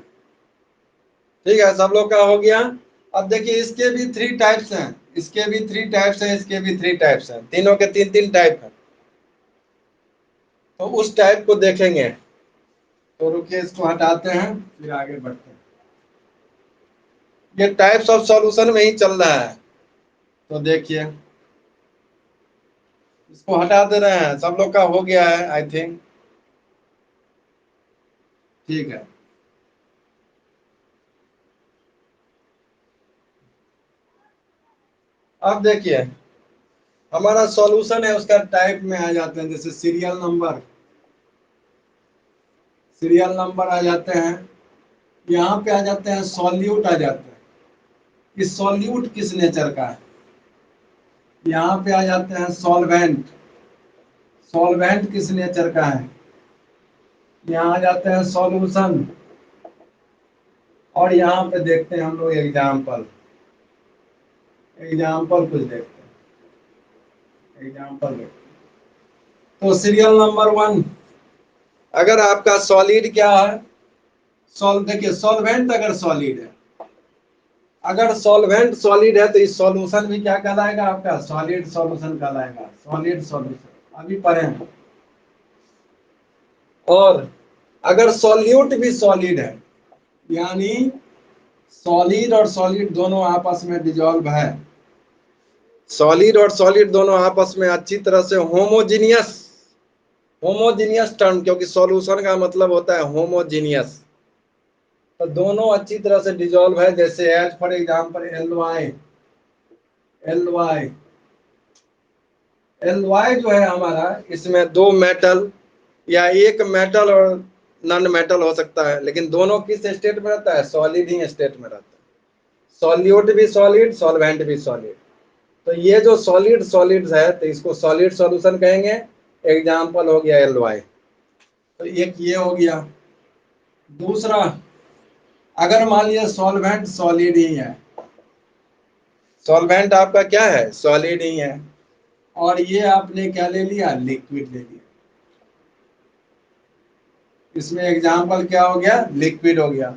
ठीक है, सब लोग का हो गया। अब देखिए इसके भी थ्री टाइप्स हैं, इसके भी थ्री टाइप्स हैं, इसके भी थ्री टाइप्स हैं, तीनों के तीन तीन टाइप हैं। तो उस टाइप को देखेंगे। तो रुकिए इसको हटाते हैं फिर आगे बढ़ते हैं। ये टाइप्स ऑफ सॉल्यूशन में ही चल रहा है। तो देखिए इसको हटा दे रहे हैं, सब लोग का हो गया है आई थिंक, ठीक है। अब देखिए हमारा सॉल्यूशन है, उसका टाइप में आ जाते हैं, जैसे सीरियल नंबर, सीरियल नंबर आ जाते हैं, यहाँ पे आ जाते हैं सॉल्यूट आ जाते हैं कि सॉल्यूट किस नेचर का है। यहाँ पे आ जाते हैं सॉल्वेंट, सॉल्वेंट किस नेचर का है। यहाँ आ जाते हैं सॉल्यूशन, और यहाँ पे देखते हैं हम लोग एग्जाम्पल, एग्जाम्पल कुछ देखते हैं, एग्जाम्पल देखते हैं। तो सीरियल नंबर 1, अगर आपका सॉलिड क्या है, देखिए सॉल्वेंट अगर सॉलिड है, अगर सॉल्वेंट सॉलिड है तो इस सॉल्यूशन भी क्या कहलाएगा आपका, सॉलिड सॉल्यूशन कहलाएगा, सॉलिड सॉल्यूशन अभी पढ़े हैं। और अगर सॉल्यूट भी सॉलिड है, यानी सॉलिड और सॉलिड दोनों आपस में डिजोल्व है, सॉलिड और सॉलिड दोनों आपस में अच्छी तरह से होमोजीनियस, होमोजीनियस टर्म, क्योंकि सॉल्यूशन का मतलब होता है होमोजीनियस, तो दोनों अच्छी तरह से डिजोल्व है। जैसे as for example alloy जो है हमारा, इसमें दो मेटल या एक मेटल और नॉन मेटल हो सकता है, लेकिन दोनों किस स्टेट में रहता है? सॉलिड ही स्टेट में रहता है। सॉल्यूट भी सॉलिड, सॉल्वेंट भी सॉलिड। तो ये जो सॉलिड सॉलिड्स है तो इसको सॉलिड सॉल्यूशन कहेंगे। एग्जांपल हो गया एल वाई। तो एक ये हो गया। दूसरा, अगर मान लिया सॉल्वेंट सॉलिड ही है, सॉल्वेंट आपका क्या है? सॉलिड ही है, और ये आपने क्या ले लिया? लिक्विड ले लिया। इसमें एग्जांपल क्या हो गया? लिक्विड हो गया।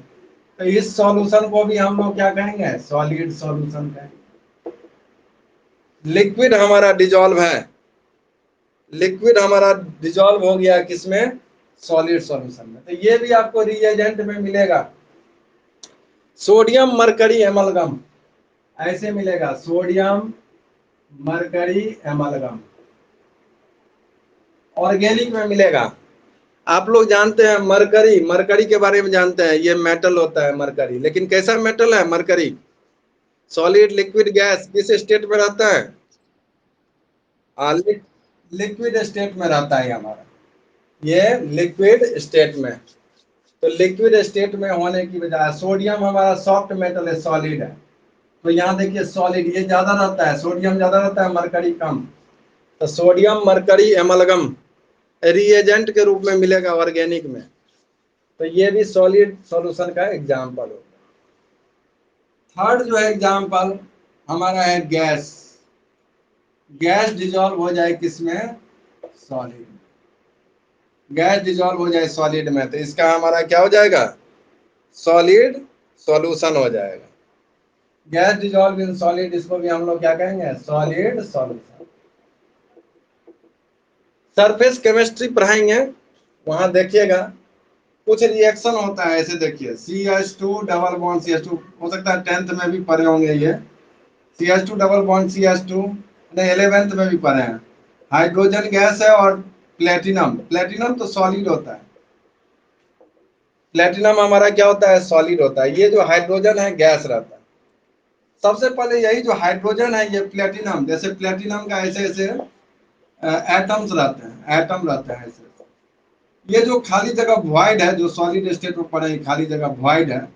तो इस सॉल्यूशन को भी हम लोग क्या कहेंगे? सॉलिड सॉल्यूशन कहेंगे। लिक्विड हमारा डिजोल्व है, लिक्विड हमारा डिजोल्व हो गया किसमें? सॉलिड सॉल्यूशन में। तो ये भी आपको रिएजेंट में मिलेगा। सोडियम मरकरी एमलगम ऐसे मिलेगा, सोडियम मरकरी एमलगम ऑर्गेनिक में मिलेगा। आप लोग जानते हैं मरकरी, मरकरी के बारे में जानते हैं, ये मेटल होता है मरकरी। लेकिन कैसा मेटल है मरकरी? सॉलिड, लिक्विड, गैस, किस स्टेट में रहता है? लिक्विड स्टेट में रहता है हमारा, ये लिक्विड स्टेट में। तो लिक्विड स्टेट में होने की वजह, सोडियम हमारा सॉफ्ट मेटल है, सॉलिड है। तो यहाँ देखिए सॉलिड ये ज्यादा रहता है, सोडियम ज्यादा रहता है, मरकरी कम। तो सोडियम मरकरी एमलगम रिएजेंट के रूप में मिलेगा ऑर्गेनिक में। तो ये भी सॉलिड सॉल्यूशन का एग्जाम्पल हो। थर्ड जो है एग्जाम्पल हमारा है गैस। गैस डिजोल्व हो जाए किसमें? सॉलिड। गैस डिजोल्व हो जाए सॉलिड में तो इसका हमारा क्या हो जाएगा? सॉलिड सॉल्यूशन हो जाएगा। गैस डिजोल्व इन सॉलिड, इसको भी हम लोग क्या कहेंगे? Solid solution. सरफेस केमिस्ट्री पढ़ाएंगे, वहां देखिएगा कुछ रिएक्शन होता है ऐसे। देखिए CH2 डबल बॉन्ड CH2, हो सकता है 10th में भी पढ़े होंगे ये। CH2 डबल बॉन्ड CH2 नहीं 11th में भी पढ़े हैं। हाइड्रोजन गैस है और प्लेटिनम, प्लेटिनम तो सॉलिड होता है। प्लेटिनम हमारा क्या होता है? सॉलिड होता है। ये जो हाइड्रोजन है गैस रहता है। सबसे पहले यही जो हाइड्रोजन है ये प्लेटिनम, जैसे प्लेटिनम का ऐसे ऐसे एटम्स रहते हैं, एटम रहते हैं ऐसे। ये जो खाली जगह वॉइड है, जो सॉलिड स्टेट में पड़े खाली जगह वॉइड है,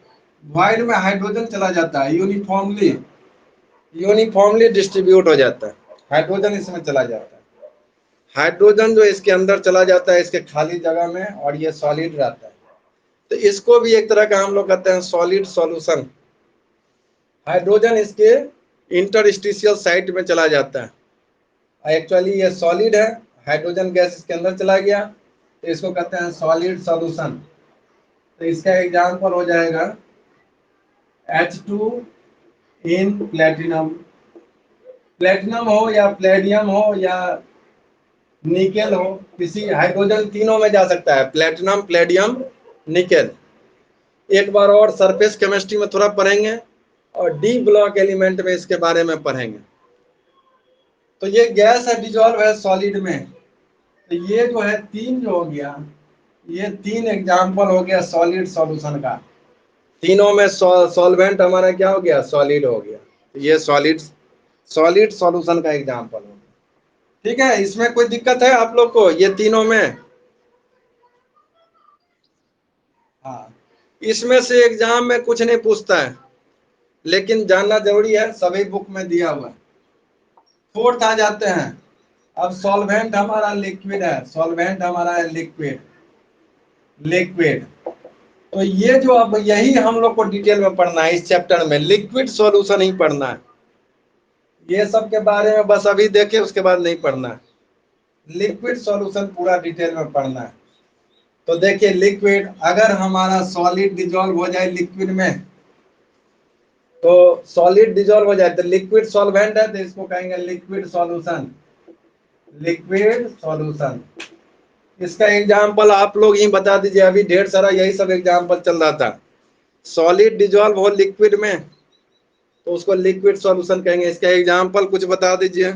वॉइड में हाइड्रोजन चला जाता है, यूनिफॉर्मली यूनिफॉर्मली डिस्ट्रीब्यूट हो जाता है, हाइड्रोजन इसमें चला जाता है। हाइड्रोजन जो इसके अंदर चला जाता है इसके खाली जगह में, और ये सॉलिड रहता है। तो इसको भी एक तरह का हम लोग कहते हैं सॉलिड सॉल्यूशन। हाइड्रोजन इसके इंटरस्टिशियल साइट में चला जाता है। एक्चुअली ये सॉलिड है, हाइड्रोजन गैस इसके अंदर चला गया, तो इसको कहते हैं सॉलिड सॉल्यूशन। तो इसका एग्जांपल हो जाएगा H2 इन प्लेटिनम। प्लेटिनम हो या प्लेडियम हो या निकेल हो, किसी हाइड्रोजन तीनों में जा सकता है, प्लेटिनम, प्लेडियम, निकेल। एक बार और सरफेस केमिस्ट्री में थोड़ा पढ़ेंगे और डी ब्लॉक एलिमेंट में इसके बारे में पढ़ेंगे। तो ये गैस है, डिजोल्व है सॉलिड में। तो ये जो है तीन जो हो गया, ये तीन एग्जाम्पल हो गया सॉलिड सॉल्यूशन का। तीनों में सॉल्वेंट हमारा क्या हो गया? सॉलिड हो गया। ये सॉलिड सॉलिड सॉल्यूशन का एग्जाम्पल हो गया। ठीक है, इसमें कोई दिक्कत है आप लोग को ये तीनों में? हाँ, इसमें से एग्जाम में कुछ नहीं पूछता है, लेकिन जानना जरूरी है, सभी बुक में दिया हुआ है। फोर्थ आ जाते हैं। अब सॉल्वेंट हमारा लिक्विड है, सॉल्वेंट हमारा है लिक्विड, लिक्विड। तो ये जो अब यही हम लोग को डिटेल में पढ़ना है इस चैप्टर में, लिक्विड सॉल्यूशन ही पढ़ना है। ये सब के बारे में बस अभी देखे, उसके बाद नहीं पढ़ना है। लिक्विड सॉल्यूशन पूरा डिटेल में पढ़ना है। तो देखिए लिक्विड, अगर हमारा सॉलिड डिजोल्व हो जाए लिक्विड में, तो सॉलिड डिजोल्व हो जाए तो लिक्विड सॉल्वेंट है, तो इसको कहेंगे लिक्विड सॉल्यूशन, लिक्विड सॉल्यूशन। इसका एग्जाम्पल आप लोग ही बता दीजिए, अभी ढेर सारा यही सब एग्जाम्पल चल रहा था। सॉलिड डिजोल्व हो लिक्विड में तो उसको लिक्विड सॉल्यूशन कहेंगे। इसका एग्जाम्पल कुछ बता दीजिए।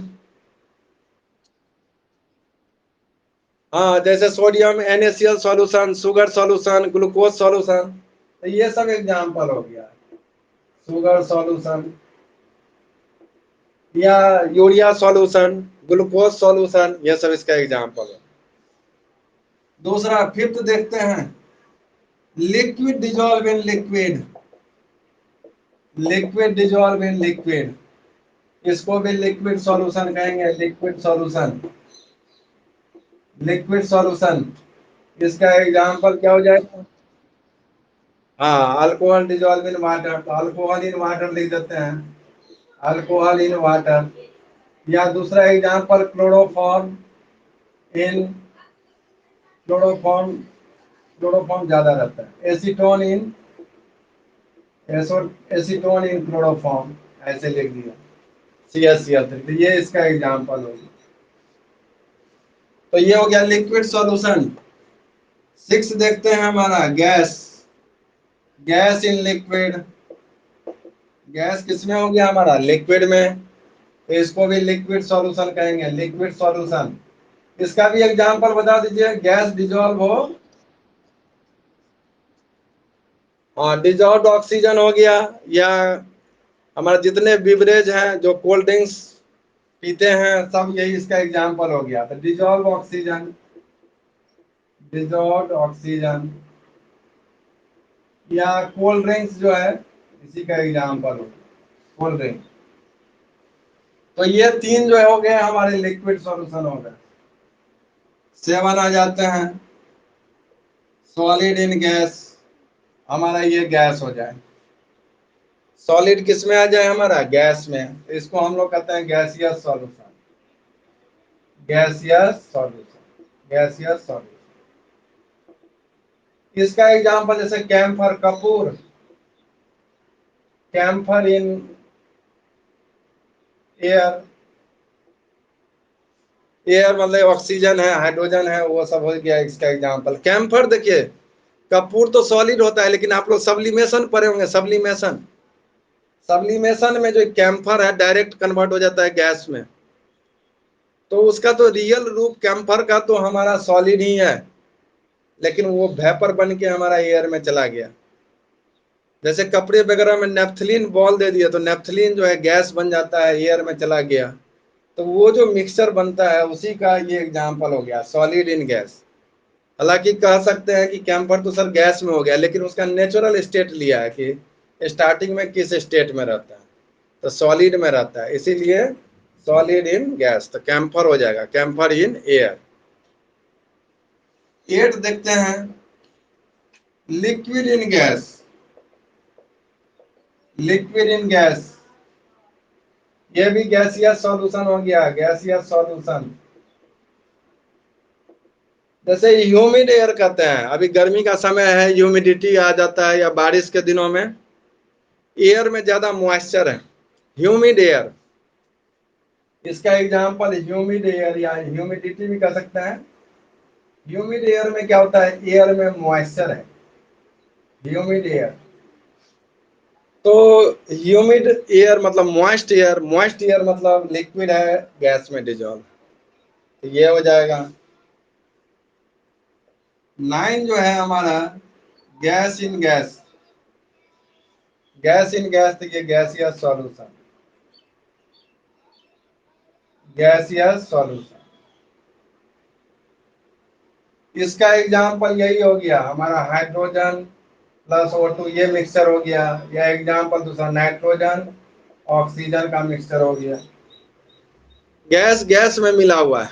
हाँ, जैसे sodium NaCl solution, sugar solution, glucose solution, तो ये सब एग्जाम्पल हो गया। शुगर सॉल्यूशन या यूरिया सॉल्यूशन, ग्लूकोज सॉल्यूशन, ये सब इसका एग्जाम्पल है। दूसरा फिफ्थ देखते हैं, liquid dissolve in liquid. Liquid dissolve in liquid, इसको भी लिक्विड सॉल्यूशन कहेंगे। लिक्विड सॉल्यूशन, लिक्विड सॉल्यूशन, इसका एग्जाम्पल क्या हो जाएगा? हाँ, अल्कोहल डिजॉल्व इन वाटर, तो अल्कोहल इन वाटर लिख देते हैं, अल्कोहल इन वाटर। या दूसरा एग्जाम्पल क्लोरोफॉर्म इन, क्लोरोफॉर्म, क्लोरोफॉर्म ज्यादा रहता है, acetone in, acetone in chloroform, ऐसे लिख दिया, CaCl3। तो ये इसका एग्जाम्पल होगा। तो ये हो गया लिक्विड सॉल्यूशन। सिक्स देखते हैं हमारा, gas. Gas in liquid, gas किसमें हो गया हमारा? लिक्विड में, तो इसको भी लिक्विड सॉल्यूशन कहेंगे। लिक्विड सॉल्यूशन, इसका भी एग्जांपल बता दीजिए। गैस डिजॉल्व हो, और डिजॉल्व ऑक्सीजन हो गया, या हमारे जितने बिवरेज हैं जो कोल्ड ड्रिंक्स पीते हैं सब, यही इसका एग्जांपल हो गया। तो डिजॉल्व ऑक्सीजन, डिजॉल्व ऑक्सीजन या कोल्ड ड्रिंक्स जो है, इसी का एग्जांपल हो गया, कोल्ड ड्रिंक। तो ये तीन जो हो गए हमारे लिक्विड सॉल्यूशन हो गए। सेवन आ जाते हैं, सॉलिड इन गैस, हमारा ये गैस हो जाए। सॉलिड किस में आ जाए हमारा? गैस में, तो इसको हम लोग कहते हैं gaseous solution. Gaseous solution, gaseous solution. इसका एग्जांपल जैसे कैम्फर, कपूर, कैम्फर इन एयर। एयर मतलब ऑक्सीजन है, हाइड्रोजन है, वो सब हो गया इसका एग्जांपल। कैम्फर देखिए, कपूर तो सॉलिड होता है, लेकिन आप लोग सब्लिमेशन पढ़े होंगे, सब्लिमेशन। सब्लिमेशन में जो कैम्फर है डायरेक्ट कन्वर्ट हो जाता है गैस में, तो उसका तो रियल रूप कैम्फर का तो हमारा सॉलिड ही है, लेकिन वो वेपर बन के हमारा एयर में चला गया। जैसे कपड़े वगैरह में नेफ्थलीन बॉल दे दिया, तो नेफ्थलीन जो है गैस बन जाता है, एयर में चला गया। तो वो जो मिक्सचर बनता है उसी का ये एग्जाम्पल हो गया, सॉलिड इन गैस। हालांकि कह सकते हैं कि कैम्फर तो सर गैस में हो गया, लेकिन उसका नेचुरल स्टेट लिया है कि स्टार्टिंग में किस स्टेट में रहता है, तो सॉलिड में रहता है, इसीलिए सॉलिड इन गैस। तो कैम्फर हो जाएगा, कैम्फर इन एयर। एट देखते हैं, liquid in gas. Liquid in gas, ये भी गैसियस सॉल्यूशन हो गया, गैसियस सॉल्यूशन। जैसे ह्यूमिड एयर कहते हैं, अभी गर्मी का समय है, ह्यूमिडिटी आ जाता है, या बारिश के दिनों में एयर में ज्यादा मॉइस्चर है, ह्यूमिड एयर। इसका एग्जांपल ह्यूमिड एयर, या ह्यूमिडिटी भी कह सकते हैं। ह्यूमिड एयर में क्या होता है? एयर में मॉइस्चर है, ह्यूमिड एयर। तो ह्यूमिड एयर मतलब मॉइस्ट एयर, मॉइस्ट एयर मतलब लिक्विड है गैस में डिजॉल्व, तो ये हो जाएगा। नाइन जो है हमारा, gas in gas. Gas in gas, तो ये गैसियस सॉल्यूशन, गैसियस सॉल्यूशन। इसका एग्जांपल यही हो गया हमारा, हाइड्रोजन प्लस O2, ये मिक्सचर हो गया। या एग्जांपल दूसरा, नाइट्रोजन ऑक्सीजन का मिक्सचर हो गया। गैस गैस में मिला हुआ है,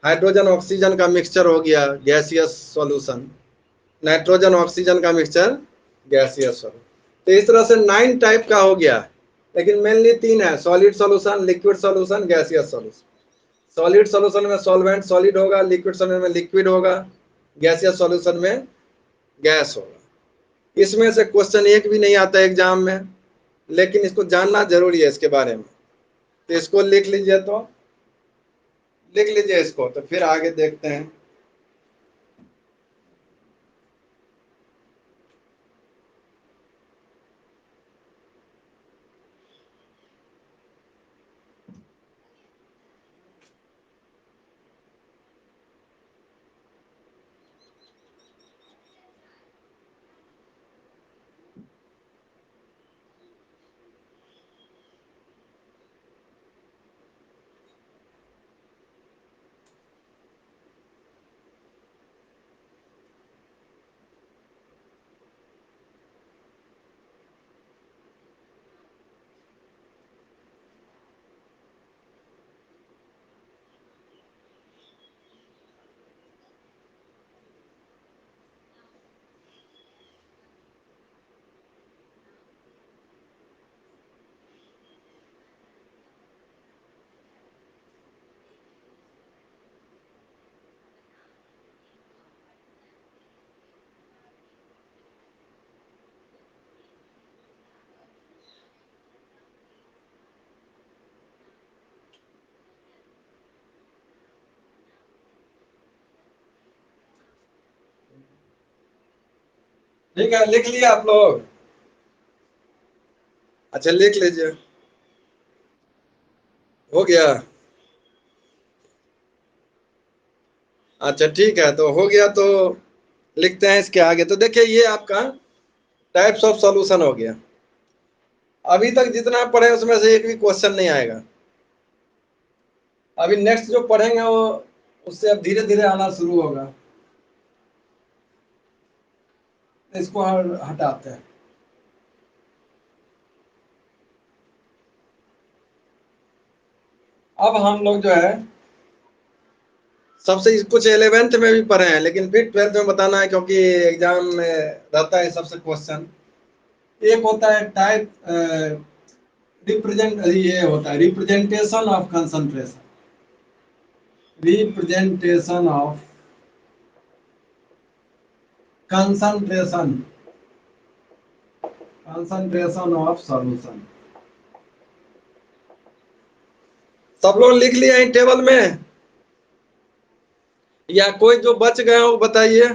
हाइड्रोजन ऑक्सीजन का मिक्सचर हो गया, गैसियस सॉल्यूशन। नाइट्रोजन ऑक्सीजन का मिक्सचर, गैसियस सॉल्यूशन। तो इस तरह से 9 टाइप का हो गया, लेकिन मेनली 3 है, solid solution, liquid solution, gaseous solution. Solid solution में सॉल्वेंट सॉलिड होगा, लिक्विड सॉल्यूशन में लिक्विड होगा, गैसियस सॉल्यूशन में गैस होगा। इसमें से क्वेश्चन एक भी नहीं आता एग्जाम में, लेकिन इसको जानना जरूरी है इसके बारे में। तो इसको लिख लीजिए, तो लिख लीजिए इसको, तो फिर आगे देखते हैं। ठीक है, लिख लिया आप लोग? अच्छा लिख लीजिए। हो गया? अच्छा ठीक है, तो हो गया तो लिखते हैं इसके आगे। तो देखिए ये आपका टाइप्स ऑफ सॉल्यूशन हो गया। अभी तक जितना पढ़े उसमें से एक भी क्वेश्चन नहीं आएगा। अभी नेक्स्ट जो पढ़ेंगे वो उससे अब धीरे धीरे आना शुरू होगा। इसको हटाते हैं। अब हम लोग जो है सबसे कुछ 11th में भी पढ़े हैं, लेकिन फिर 12th में बताना है क्योंकि एग्जाम में रहता है सबसे क्वेश्चन। एक होता है टाइप रिप्रेजेंट, ये होता है representation of concentration. Representation of concentration, concentration of solution. सब लोग लिख लिया है टेबल में, या कोई जो बच गए हो बताइए।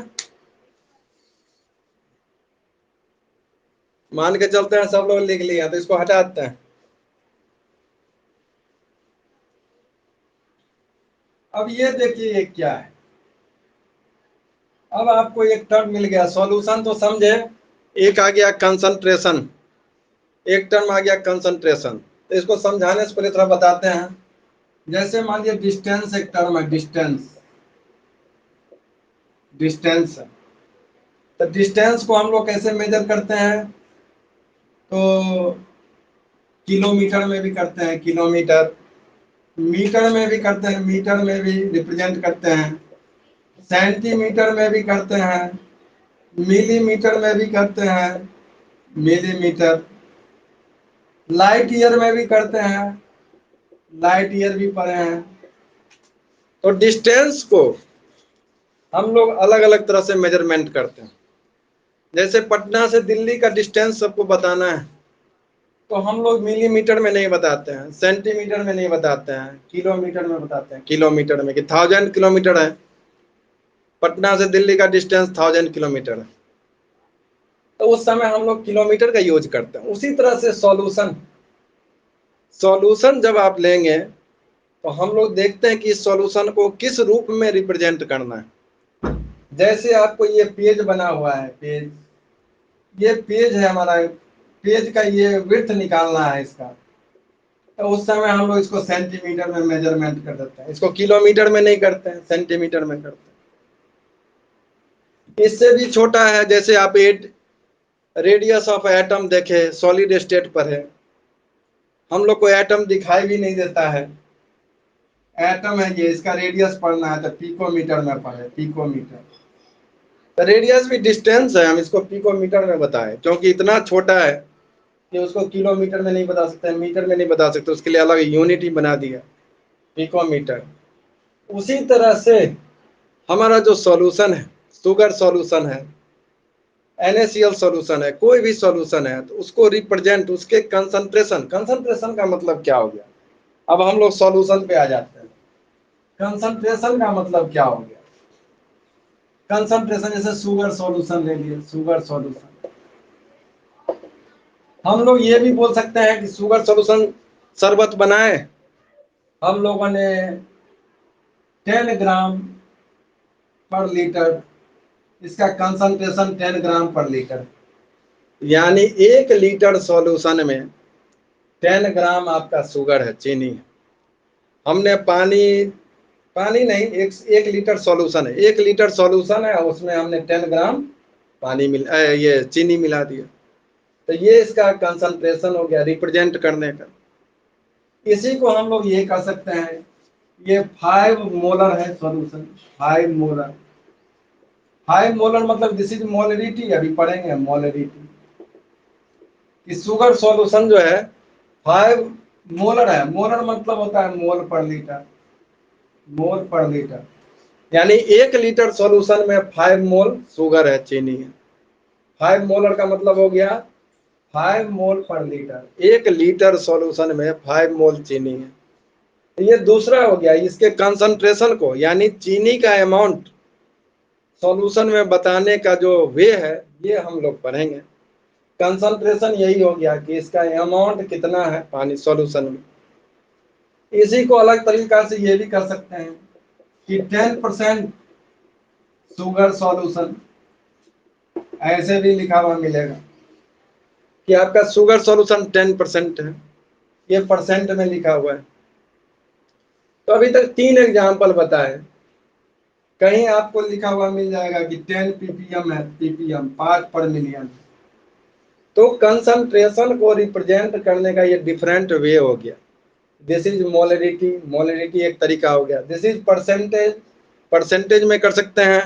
मान के चलते हैं सब लोग लिख लिया, तो इसको हटाते हैं। अब ये देखिए ये क्या है। अब आपको एक टर्म मिल गया, सॉल्यूशन तो समझे। एक आ गया कंसंट्रेशन, एक टर्म आ गया कंसंट्रेशन। तो इसको समझाने से पहले थोड़ा बताते हैं। जैसे मान लीजिए डिस्टेंस एक टर्म है, डिस्टेंस, डिस्टेंस। तो डिस्टेंस को हम लोग कैसे मेजर करते हैं? तो किलोमीटर में भी करते हैं, किलोमीटर। मीटर में भी करते हैं, मीटर में भी रिप्रेजेंट करते हैं। सेंटीमीटर में भी करते हैं, मिलीमीटर में भी करते हैं, मिलीमीटर। लाइट ईयर में भी करते हैं, लाइट ईयर भी पढ़े हैं। तो डिस्टेंस को हम लोग अलग अलग तरह से मेजरमेंट करते हैं। जैसे पटना से दिल्ली का डिस्टेंस सबको बताना है, तो हम लोग मिलीमीटर में नहीं बताते हैं, सेंटीमीटर में नहीं बताते हैं, किलोमीटर में बताते हैं। किलोमीटर में कि 1000 किलोमीटर है, पटना से दिल्ली का डिस्टेंस 1000 किलोमीटर है, तो उस समय हम लोग किलोमीटर का यूज करते हैं। उसी तरह से सॉल्यूशन, सॉल्यूशन जब आप लेंगे तो हम लोग देखते हैं कि इस सॉल्यूशन को किस रूप में रिप्रेजेंट करना है। जैसे आपको ये पेज बना हुआ है, पेज, ये पेज है हमारा, पेज का ये विड्थ निकालना है इसका। तो उस समय हम लोग इसको सेंटीमीटर में मेजरमेंट कर देते हैं, इसको किलोमीटर में नहीं करते हैं, सेंटीमीटर में करते हैं। इससे भी छोटा है, जैसे आप रेडियस ऑफ एटम देखे, सॉलिड स्टेट पर है, हम लोग को एटम दिखाई भी नहीं देता है। एटम है ये, इसका रेडियस पढ़ना है तो पिकोमीटर में पढ़े, पिकोमीटर। तो रेडियस भी डिस्टेंस है, हम इसको पिकोमीटर में बताएं क्योंकि इतना छोटा है कि उसको किलोमीटर में नहीं बता सकते, मीटर में नहीं बता सकते, उसके लिए अलग यूनिट ही बना दिया, पिकोमीटर। उसी तरह से हमारा जो सॉल्यूशन है, शुगर सॉल्यूशन है, NaCl सॉल्यूशन है, कोई भी सॉल्यूशन है, तो उसको रिप्रेजेंट उसके कंसंट्रेशन, कंसंट्रेशन का मतलब क्या हो गया। अब हम लोग सॉल्यूशन पे आ जाते हैं। कंसंट्रेशन का मतलब क्या हो गया? कंसंट्रेशन जैसे शुगर सॉल्यूशन ले लिए, शुगर सॉल्यूशन। हम लोग ये भी बोल सकते हैं कि शुगर सॉल्यूशन शरबत बनाए हम लोगों ने 10 ग्राम पर लीटर, इसका कंसंट्रेशन 10 ग्राम पर लीटर, यानी 1 लीटर सॉल्यूशन में 10 ग्राम आपका शुगर है, चीनी। हमने पानी, पानी नहीं, एक लीटर सॉल्यूशन है, 1 लीटर सॉल्यूशन है, उसमें हमने 10 ग्राम पानी ये चीनी मिला दिया। तो ये इसका कंसंट्रेशन हो गया रिप्रेजेंट करने का। इसी को हम लोग ये कह सकते हैं, ये 5 मोलर है सॉल्यूशन, 5 मोलर। 5 मोलर मतलब दिस इज मोलरिटी, अभी पढ़ेंगे मोलरिटी। कि शुगर सॉल्यूशन जो है 5 मोलर है, मोलर मतलब होता है मोल पर लीटर, मोल पर लीटर। यानी 1 लीटर सॉल्यूशन में 5 मोल शुगर है, चीनी है। 5 मोलर का मतलब हो गया 5 मोल पर लीटर। 1 लीटर सॉल्यूशन में 5 मोल चीनी है। तो ये दूसरा हो गया, इसके कंसंट्रेशन को, यानी चीनी का अमाउंट सॉल्यूशन में बताने का जो वे है ये हम लोग पढ़ेंगे। कंसंट्रेशन यही हो गया कि इसका अमाउंट कितना है पानी सॉल्यूशन में। इसी को अलग तरीका से ये भी कर सकते हैं कि 10% शुगर सॉल्यूशन, ऐसे भी लिखा हुआ मिलेगा कि आपका शुगर सॉल्यूशन 10% है, ये परसेंट में लिखा हुआ है। तो अभी तक 3 एग्जाम्पल बताए। कहीं आपको लिखा हुआ मिल जाएगा कि 10 ppm है, ppm पार्ट पर मिलियन। तो कंसंट्रेशन को रिप्रेजेंट करने का ये डिफरेंट वे हो गया। दिस इज मोलरिटी, मोलरिटी एक तरीका हो गया। दिस इज परसेंटेज, परसेंटेज में कर सकते हैं।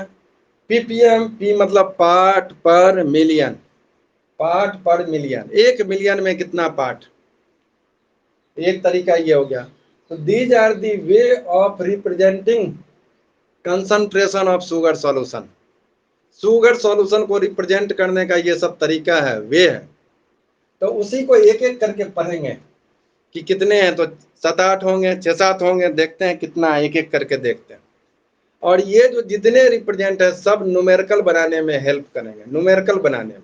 ppm, p मतलब part per million, part per million, 1 million में कितना पार्ट, एक तरीका ये हो गया। तो these are the way of representing concentration of sugar solution. Sugar solution को रिप्रेजेंट करने का ये सब तरीका है, वे है। तो उसी को एक एक करके पढ़ेंगे कि कितने हैं। तो 7-8 होंगे, 6-7 होंगे, देखते हैं कितना है, एक एक करके देखते हैं। और ये जो जितने रिप्रेजेंट है सब न्यूमेरिकल बनाने में हेल्प करेंगे। न्यूमेरिकल बनाने में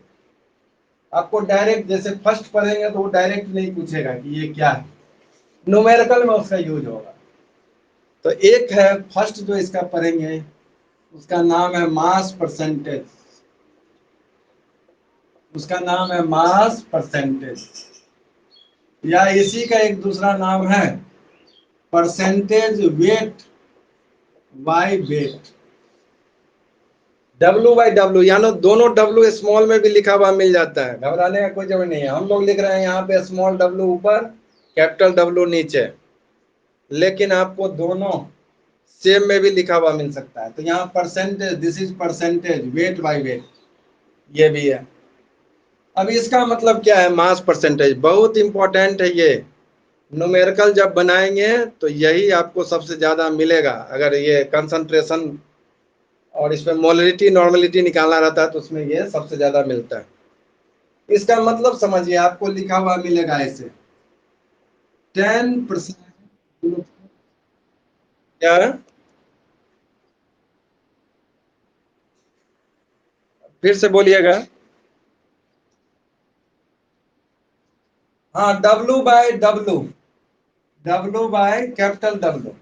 आपको डायरेक्ट, जैसे फर्स्ट पढ़ेंगे तो वो डायरेक्ट नहीं पूछेगा कि ये क्या है, न्यूमेरिकल में उसका यूज होगा। तो एक है फर्स्ट जो इसका पढ़ेंगे, उसका नाम है मास परसेंटेज। उसका नाम है मास परसेंटेज, या इसी का एक दूसरा नाम है percentage weight by weight. W/W, यानी दोनों W स्मॉल में भी लिखा हुआ मिल जाता है, घबराने का कोई जरूरत नहीं है। हम लोग लिख रहे हैं यहाँ पे स्मॉल w ऊपर, कैपिटल W नीचे, लेकिन आपको दोनों सेम में भी लिखा हुआ मिल सकता है। तो यहाँ percentage, this is percentage weight by weight, ये भी है। अब इसका मतलब क्या है मास परसेंटेज, बहुत इंपॉर्टेंट है ये। न्यूमेरिकल जब बनाएंगे तो यही आपको सबसे ज्यादा मिलेगा। अगर ये कंसंट्रेशन और इसमें मोलरिटी नॉर्मलिटी निकालना रहता है तो उसमें ये सबसे ज्यादा मिलता है। इसका मतलब समझिए, आपको लिखा हुआ मिलेगा ऐसे 10%। क्या, फिर से बोलिएगा। हाँ, W/W, W by capital W,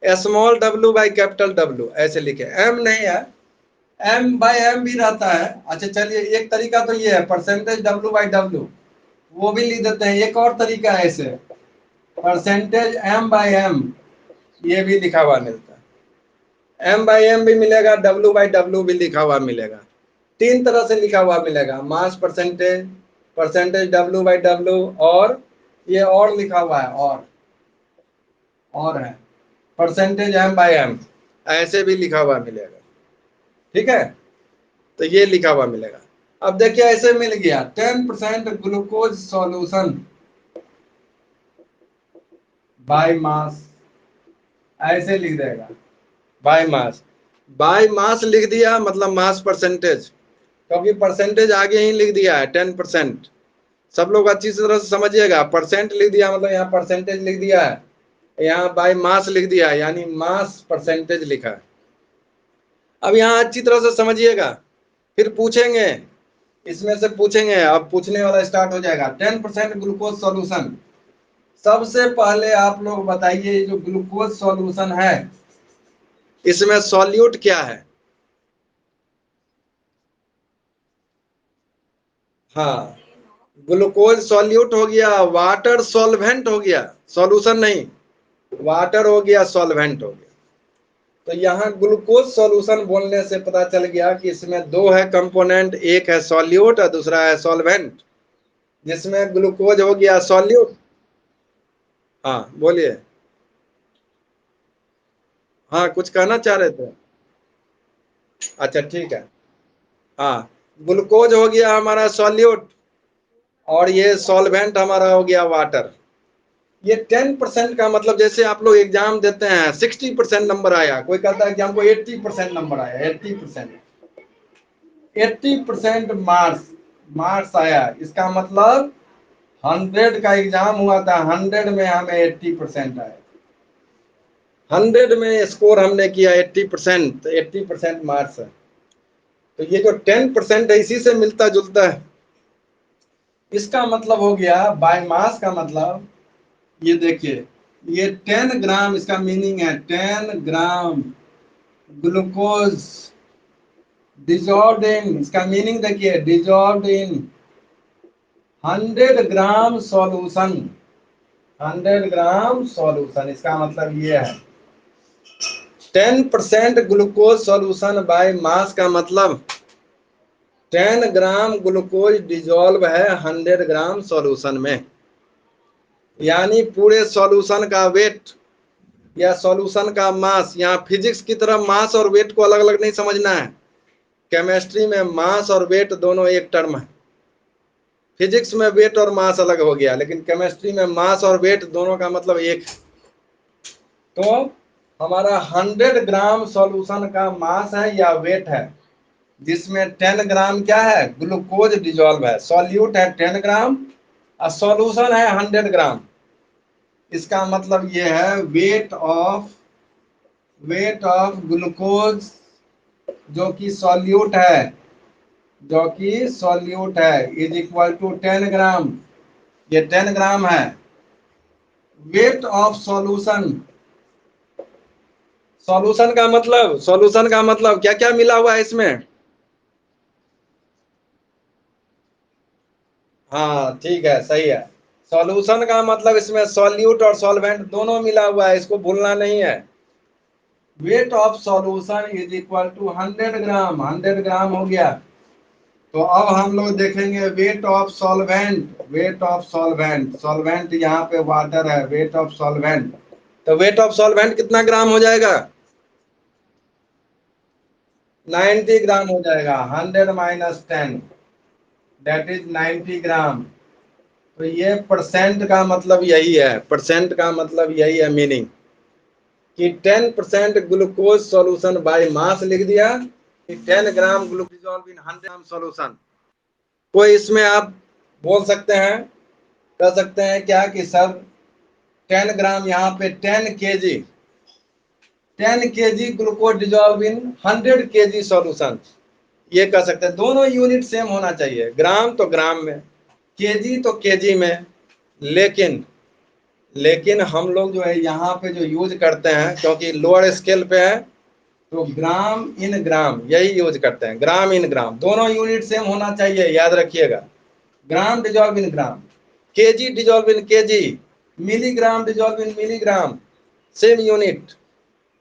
small W by capital W, ऐसे लिखे। M नहीं है, M/M भी रहता है। अच्छा चलिए, एक तरीका तो ये है परसेंटेज W/W, वो भी लिख देते हैं। एक और तरीका है ऐसे, परसेंटेज M/M, ये भी लिखा हुआ मिलता है। M/M भी मिलेगा, W/W भी लिखा हुआ मिलेगा। 3 तरह से लिखा हुआ मिलेगा, मास परसेंटेज, परसेंटेज W/W, और ये और लिखा हुआ है, और है परसेंटेज M/M, ऐसे भी लिखा हुआ मिलेगा। ठीक है, तो ये लिखा हुआ मिलेगा। अब देखिए ऐसे मिल गया 10% ग्लूकोज सॉल्यूशन बाय मास, ऐसे लिख देगा बाय मास। बाय मास लिख दिया मतलब मास परसेंटेज, क्योंकि परसेंटेज आगे ही लिख दिया है 10%। सब लोग अच्छी तरह से समझिएगा, परसेंट लिख दिया मतलब यहाँ परसेंटेज लिख दिया है, यहाँ बाय मास लिख दिया है, यानी मास परसेंटेज लिखा है। अब यहाँ अच्छी तरह से समझिएगा, फिर पूछेंगे, इसमें से पूछेंगे। अब पूछने वाला स्टार्ट हो जाएगा। 10% ग्लूकोज सॉल्यूशन, सबसे पहले आप लोग बताइए जो ग्लूकोज सॉल्यूशन है इसमें सॉल्यूट क्या है। हाँ, ग्लूकोज सॉल्यूट हो गया, वाटर सॉल्वेंट हो गया, सॉल्यूशन नहीं, वाटर हो गया, सॉल्वेंट हो गया। तो यहाँ ग्लूकोज सॉल्यूशन बोलने से पता चल गया कि इसमें 2 है कंपोनेंट, एक है सॉल्यूट और दूसरा है सॉल्वेंट। जिसमें ग्लूकोज हो गया सॉल्यूट। हाँ बोलिए। हाँ, कुछ कहना चाह रहे थे। अच्छा ठीक है। हाँ, ग्लूकोज हो गया हमारा सॉल्यूट, और ये सॉल्वेंट हमारा हो गया वाटर। ये 10% का मतलब, जैसे आप लोग एग्जाम देते हैं 60% नंबर आया, कोई कहता है कि हमको 80% नंबर आया, 80% मार्क्स, मार्क्स आया, इसका मतलब 100 का एग्जाम हुआ था, 100 में हमें 80% आया। 100 में स्कोर हमने किया 80%, 80% मार्क्स है। तो ये जो 10% है इसी से मिलता जुलता है। इसका मतलब हो गया बाय मास का मतलब, ये देखिए ये 10 ग्राम, इसका मीनिंग है 10 ग्राम ग्लूकोज डिजॉल्व्ड इन, इसका मीनिंग देखिए डिजॉल्व्ड इन 100 ग्राम सॉल्यूशन, 100 ग्राम सॉल्यूशन, इसका मतलब ये है 10% ग्लूकोज सॉल्यूशन बाय मास का मतलब 10 ग्राम ग्लूकोज डिजॉल्व है 100 ग्राम सॉल्यूशन में। यानी पूरे सॉल्यूशन का वेट या सॉल्यूशन का मास, यहाँ फिजिक्स की तरह मास और वेट को अलग अलग नहीं समझना है। केमिस्ट्री में मास और वेट दोनों एक टर्म है। फिजिक्स में वेट और मास अलग हो गया, लेकिन केमिस्ट्री में मास और वेट दोनों का मतलब एक। तो हमारा 100 ग्राम सॉल्यूशन का मास है या वेट है, जिसमें 10 ग्राम क्या है, ग्लूकोज डिजॉल्व है, सॉल्यूट है 10 ग्राम और सॉल्यूशन है 100 ग्राम। इसका मतलब ये है वेट ऑफ ग्लूकोज जो कि सॉल्यूट है, जो कि सॉल्यूट है इज इक्वल टू 10 ग्राम, ये 10 ग्राम है। वेट ऑफ सॉल्यूशन, सॉल्यूशन का मतलब क्या क्या मिला हुआ है इसमें। हाँ ठीक है, सही है। सॉल्यूशन का मतलब इसमें सॉल्यूट और सॉल्वेंट दोनों मिला हुआ है, इसको भूलना नहीं है। Weight of solution is equal to 100 gram, 100 gram हो गया। तो अब हम लोग देखेंगे weight of solvent, weight of solvent, solvent यहाँ पे वाटर है, वेट ऑफ सॉल्वेंट। तो वेट ऑफ सॉल्वेंट कितना ग्राम हो जाएगा, 90 ग्राम हो जाएगा। 100 माइनस 10 दैट इज 90 ग्राम। तो ये परसेंट का मतलब यही है, परसेंट का मतलब यही है मीनिंग कि 10% ग्लूकोज सॉल्यूशन बाय मास लिख दिया, 10 gram glucose in 100 gram solution. कोई इसमें आप बोल सकते हैं, कह सकते हैं क्या कि सर 10 ग्राम यहाँ पे 10 kg, 10 kg glucose dissolve in 100 kg solution, ये कह सकते हैं। दोनों यूनिट सेम होना चाहिए, ग्राम तो ग्राम में, केजी तो केजी में। लेकिन लेकिन हम लोग जो है यहाँ पे जो यूज करते हैं, क्योंकि लोअर स्केल पे है, तो ग्राम इन ग्राम यही यूज करते हैं, ग्राम इन ग्राम, दोनों यूनिट सेम होना चाहिए, याद रखिएगा। Gram dissolve in gram, KG dissolve in KG, milligram dissolve in milligram, same unit.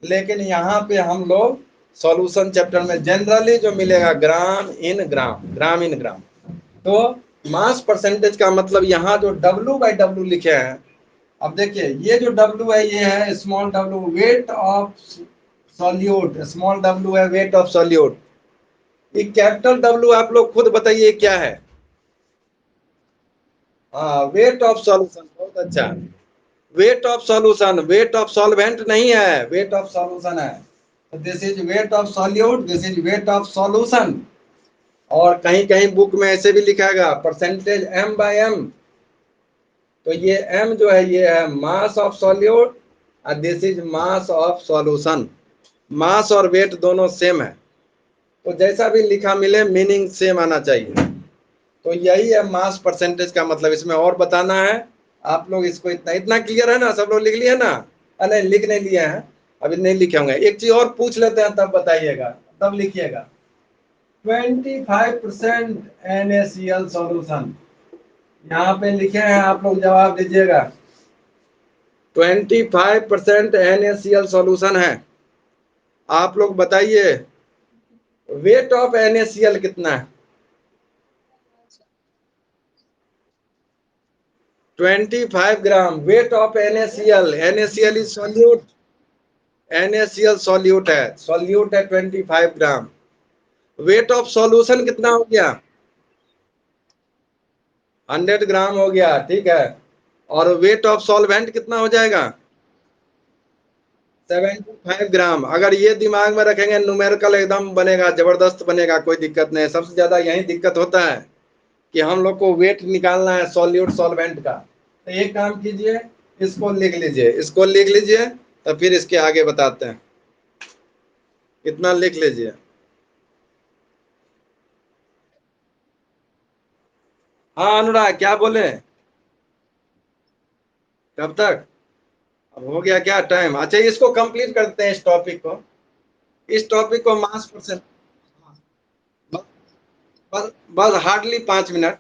लेकिन यहाँ पे हम लोग सॉल्यूशन चैप्टर में जनरली जो मिलेगा ग्राम इन ग्राम, ग्राम इन ग्राम। तो मास परसेंटेज का मतलब यहाँ जो W/W लिखे हैं, अब देखिए ये जो W है ये है small w, weight of solute, small w है वेट ऑफ सॉल्यूट। ये कैपिटल W आप लोग खुद बताइए क्या है। हाँ, वेट ऑफ सॉल्यूशन, बहुत अच्छा। Wait of solution, wait of solvent नहीं है, वेट ऑफ सॉल्यूशन है। This is weight of solute, this is wait of solution. और कहीं कहीं बुक में ऐसे भी लिखाएगा परसेंटेज M/M। तो ये M जो है ये है मास ऑफ सॉल्यूट और this is mass of solution. Mass और वेट दोनों सेम है, तो जैसा भी लिखा मिले मीनिंग सेम आना चाहिए। तो यही है मास परसेंटेज का मतलब, इसमें और बताना है आप लोग इसको, इतना इतना क्लियर है ना, सब लोग लिख लिए ना। नहीं लिख नहीं लिए हैं, अभी नहीं लिखे होंगे। एक चीज और पूछ लेते हैं तब बताइएगा, तब लिखिएगा। 25% NaCl सॉल्यूशन, यहाँ पे लिखे हैं, आप लोग जवाब दीजिएगा। 25% NaCl सॉल्यूशन है, आप लोग बताइए वेट ऑफ NaCl कितना है। 25 gram weight of NaCl, NaCl is solute, NaCl solute है, सॉल्यूट है 25 ग्राम। वेट ऑफ सॉल्यूशन कितना हो गया, 100 ग्राम हो गया, ठीक है। और वेट ऑफ सॉल्वेंट कितना हो जाएगा, 75 ग्राम। अगर ये दिमाग में रखेंगे न्यूमेरिकल एकदम बनेगा, जबरदस्त बनेगा, कोई दिक्कत नहीं। सबसे ज्यादा यही दिक्कत होता है कि हम लोग को वेट निकालना है सॉल्यूट सॉल्वेंट का। तो एक काम कीजिए, इसको लिख लीजिए, इसको लिख लीजिए। तो फिर इसके आगे बताते हैं। इतना लिख लीजिए। हाँ अनुराग, क्या बोले? कब तक? अब हो गया क्या टाइम? अच्छा, इसको कंप्लीट करते हैं, इस टॉपिक को। इस टॉपिक को मास परसेंट। बस बस हार्डली 5 मिनट।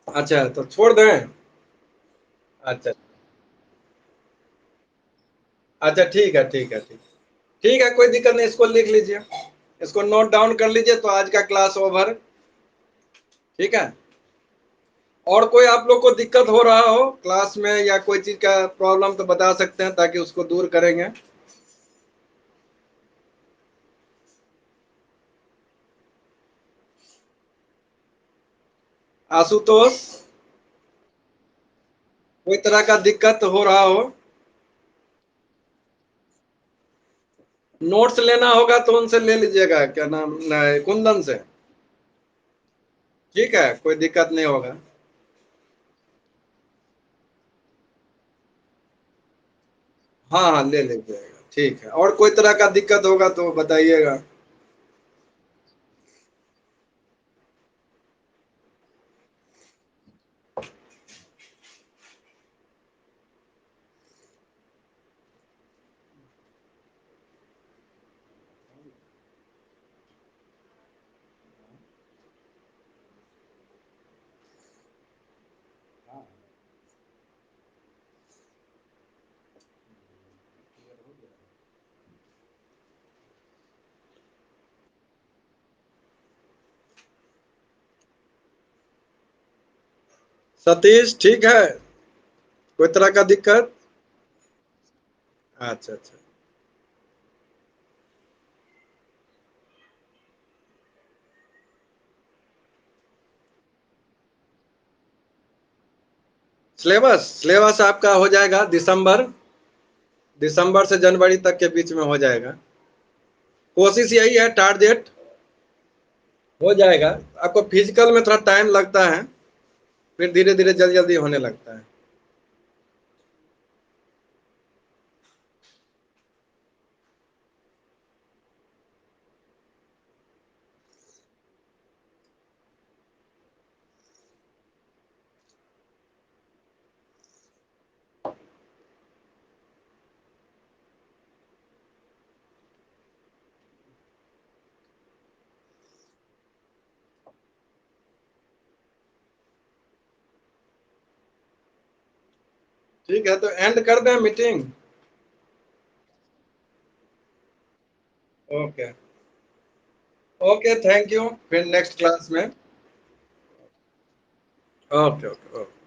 अच्छा, तो छोड़ दें? अच्छा अच्छा, ठीक है ठीक है ठीक। ठीक है, कोई दिक्कत नहीं, इसको लिख लीजिए, इसको नोट डाउन कर लीजिए। तो आज का क्लास ओवर। ठीक है। और कोई आप लोग को दिक्कत हो रहा हो क्लास में या कोई चीज का प्रॉब्लम, तो बता सकते हैं, ताकि उसको दूर करेंगे। आशुतोष, कोई तरह का दिक्कत हो रहा हो? नोट्स लेना होगा तो उनसे ले लीजिएगा, क्या नाम कुंदन से। ठीक है, कोई दिक्कत नहीं होगा। हाँ हाँ, ले लीजिएगा, ठीक है। और कोई तरह का दिक्कत होगा तो बताइएगा। सतीश, ठीक है? कोई तरह का दिक्कत? अच्छा अच्छा। सिलेबस सिलेबस आपका हो जाएगा दिसंबर से जनवरी तक के बीच में हो जाएगा। कोशिश यही है, टारगेट हो जाएगा। आपको फिजिकल में थोड़ा टाइम लगता है, फिर धीरे धीरे जल्दी जल्दी होने लगता है। ठीक है, तो एंड कर दें meeting. Okay. Okay, thank you, फिर नेक्स्ट क्लास में। Okay okay okay.